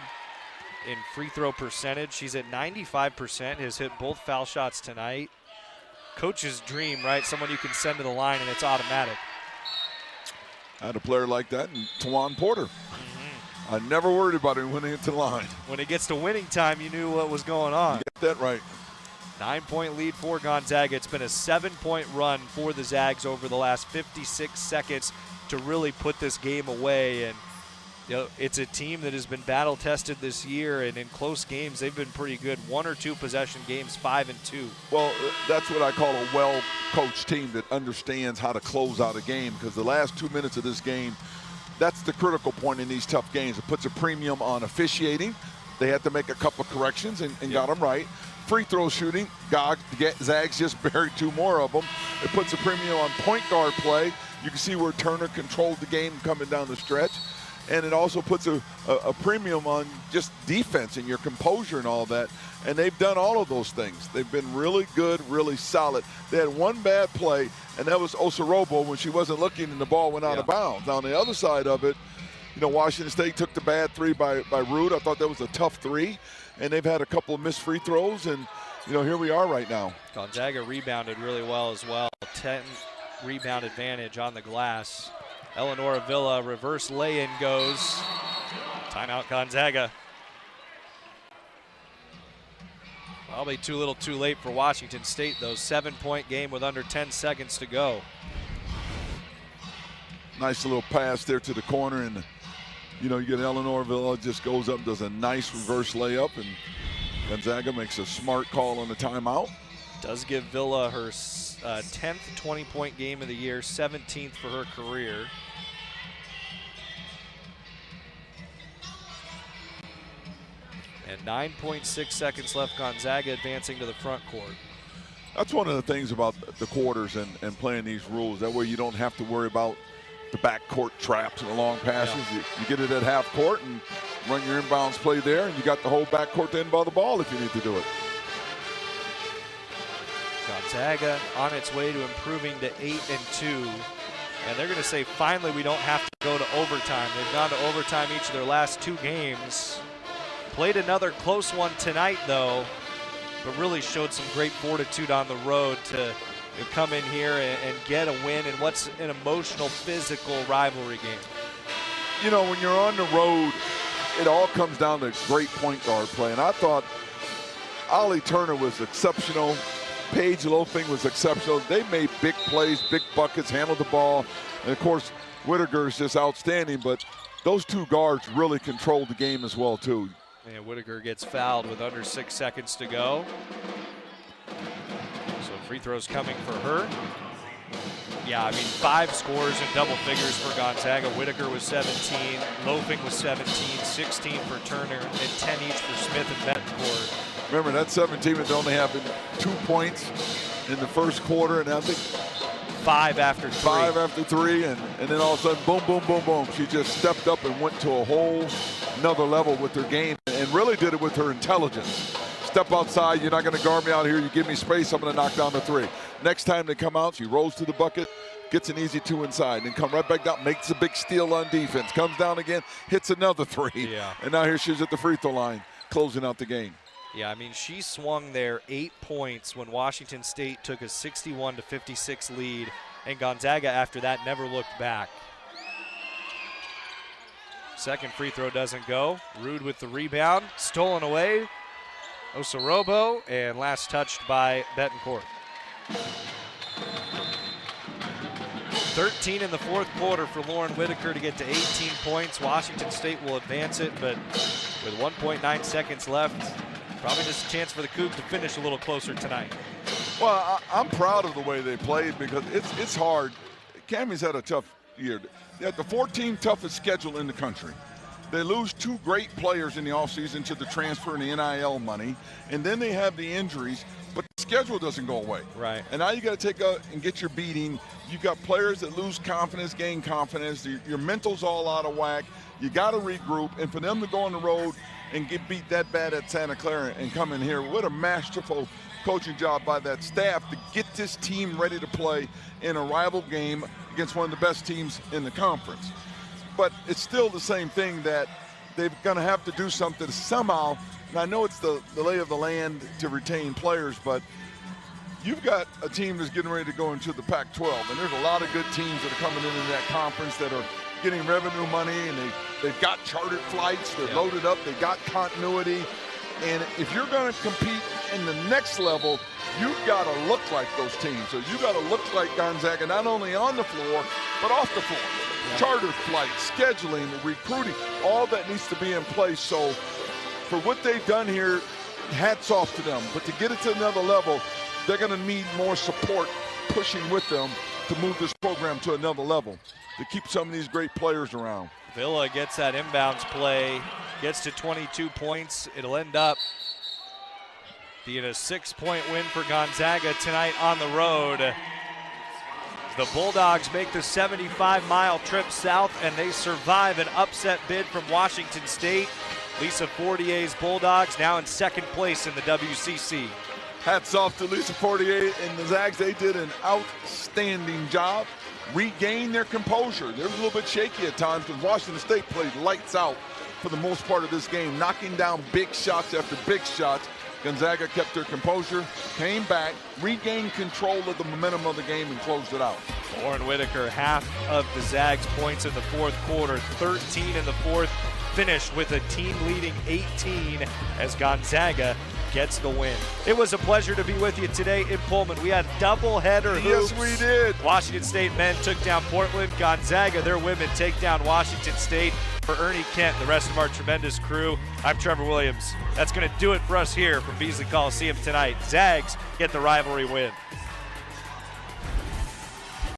in free throw percentage. She's at 95%, has hit both foul shots tonight. Coach's dream, right? Someone you can send to the line and it's automatic. I had a player like that in Tawan Porter. I never worried about him winning it to the line. When it gets to winning time, you knew what was going on. You get that right. 9-point lead for Gonzaga. It's been a 7-point run for the Zags over the last 56 seconds to really put this game away. And you know, it's a team that has been battle tested this year, and in close games they've been pretty good. 1 or 2 possession games, 5-2. Well, that's what I call a well-coached team that understands how to close out a game, because the last 2 minutes of this game, that's the critical point in these tough games. It puts a premium on officiating. They had to make a couple of corrections and got them right. Free throw shooting, Zags just buried 2 more of them. It puts a premium on point guard play. You can see where Turner controlled the game coming down the stretch. And it also puts a premium on just defense and your composure and all that. And they've done all of those things. They've been really good, really solid. They had one bad play, and that was Osorobo when she wasn't looking and the ball went out of bounds. On the other side of it, you know, Washington State took the bad 3 by Rude. I thought that was a tough 3. And they've had a couple of missed free throws, and, you know, here we are right now. Gonzaga rebounded really well as well. 10 rebound advantage on the glass. Eleanor Avila, reverse lay-in goes. Timeout Gonzaga. Probably too little too late for Washington State, though. 7-point game with under 10 seconds to go. Nice little pass there to the corner, and you know, you get Eleanor Avila just goes up, does a nice reverse layup, and Gonzaga makes a smart call on the timeout. Does give Villa her 10th 20-point game of the year, 17th for her career. And 9.6 seconds left, Gonzaga advancing to the front court. That's one of the things about the quarters and playing these rules. That way you don't have to worry about the backcourt traps and the long passes. Yeah. You get it at half court and run your inbounds play there, and you got the whole backcourt to inbound the ball if you need to do it. Gonzaga on its way to improving to 8-2. And they're going to say, finally, we don't have to go to overtime. They've gone to overtime each of their last 2 games. Played another close one tonight, though, but really showed some great fortitude on the road to come in here and get a win in what's an emotional, physical rivalry game. You know, when you're on the road, it all comes down to great point guard play. And I thought Allie Turner was exceptional. Paige Loafing was exceptional. They made big plays, big buckets, handled the ball. And, of course, Whitaker is just outstanding. But those 2 guards really controlled the game as well, too. And Whitaker gets fouled with under 6 seconds to go. So free throws coming for her. Yeah, I mean, 5 scores in double figures for Gonzaga. Whitaker was 17, Loafing was 17, 16 for Turner, and 10 each for Smith and Betancourt. Remember, that 17 was only having 2 points in the first quarter, and I think 5 after 3. 5 after 3, and then all of a sudden, boom, boom, boom, boom. She just stepped up and went to a whole another level with her game, and really did it with her intelligence. Step outside, you're not going to guard me out here. You give me space, I'm going to knock down the 3. Next time they come out, she rolls to the bucket, gets an easy 2 inside, then come right back down, makes a big steal on defense, comes down again, hits another 3. Yeah. And now here she's at the free throw line, closing out the game. Yeah, I mean, she swung there 8 points when Washington State took a 61-56 lead, and Gonzaga after that never looked back. Second free throw doesn't go. Rude with the rebound, stolen away. Osorobo, and last touched by Betancourt. 13 in the fourth quarter for Lauren Whitaker to get to 18 points. Washington State will advance it, but with 1.9 seconds left, probably just a chance for the Cougs to finish a little closer tonight. Well, I'm proud of the way they played because it's hard. Cammie's had a tough year. They had the 14th toughest schedule in the country. They lose 2 great players in the offseason to the transfer and the NIL money, and then they have the injuries, but the schedule doesn't go away. Right. And now you got to take out and get your beating. You got players that lose confidence, gain confidence. Your mental's all out of whack. You got to regroup, and for them to go on the road and get beat that bad at Santa Clara and come in here, what a masterful coaching job by that staff to get this team ready to play in a rival game against one of the best teams in the conference. But it's still the same thing that they're going to have to do something somehow. And I know it's the lay of the land to retain players, but you've got a team that's getting ready to go into the Pac-12, and there's a lot of good teams that are coming into that conference that are getting revenue money, and they've got chartered flights, they're loaded up, they got continuity. And if you're going to compete in the next level, you've got to look like those teams. So you got to look like Gonzaga, not only on the floor, but off the floor. Yeah. Charter flights, scheduling, recruiting, all that needs to be in place. So for what they've done here, hats off to them. But to get it to another level, they're going to need more support pushing with them to move this program to another level, to keep some of these great players around. Villa gets that inbounds play, gets to 22 points. It'll end up being a 6-point win for Gonzaga tonight on the road. The Bulldogs make the 75-mile trip south, and they survive an upset bid from Washington State. Lisa Fortier's Bulldogs now in second place in the WCC. Hats off to Lisa Fortier and the Zags. They did an outstanding job. Regained their composure. They were a little bit shaky at times because Washington State played lights out for the most part of this game, knocking down big shots after big shots. Gonzaga kept their composure, came back, regained control of the momentum of the game, and closed it out. Lauren Whitaker, half of the Zags' points in the fourth quarter, 13 in the fourth, finished with a team-leading 18 as Gonzaga gets the win. It was a pleasure to be with you today in Pullman. We had doubleheader hoops. Yes, we did. Washington State men took down Portland. Gonzaga, their women, take down Washington State. For Ernie Kent and the rest of our tremendous crew, I'm Trevor Williams. That's going to do it for us here from Beasley Coliseum tonight. Zags get the rivalry win.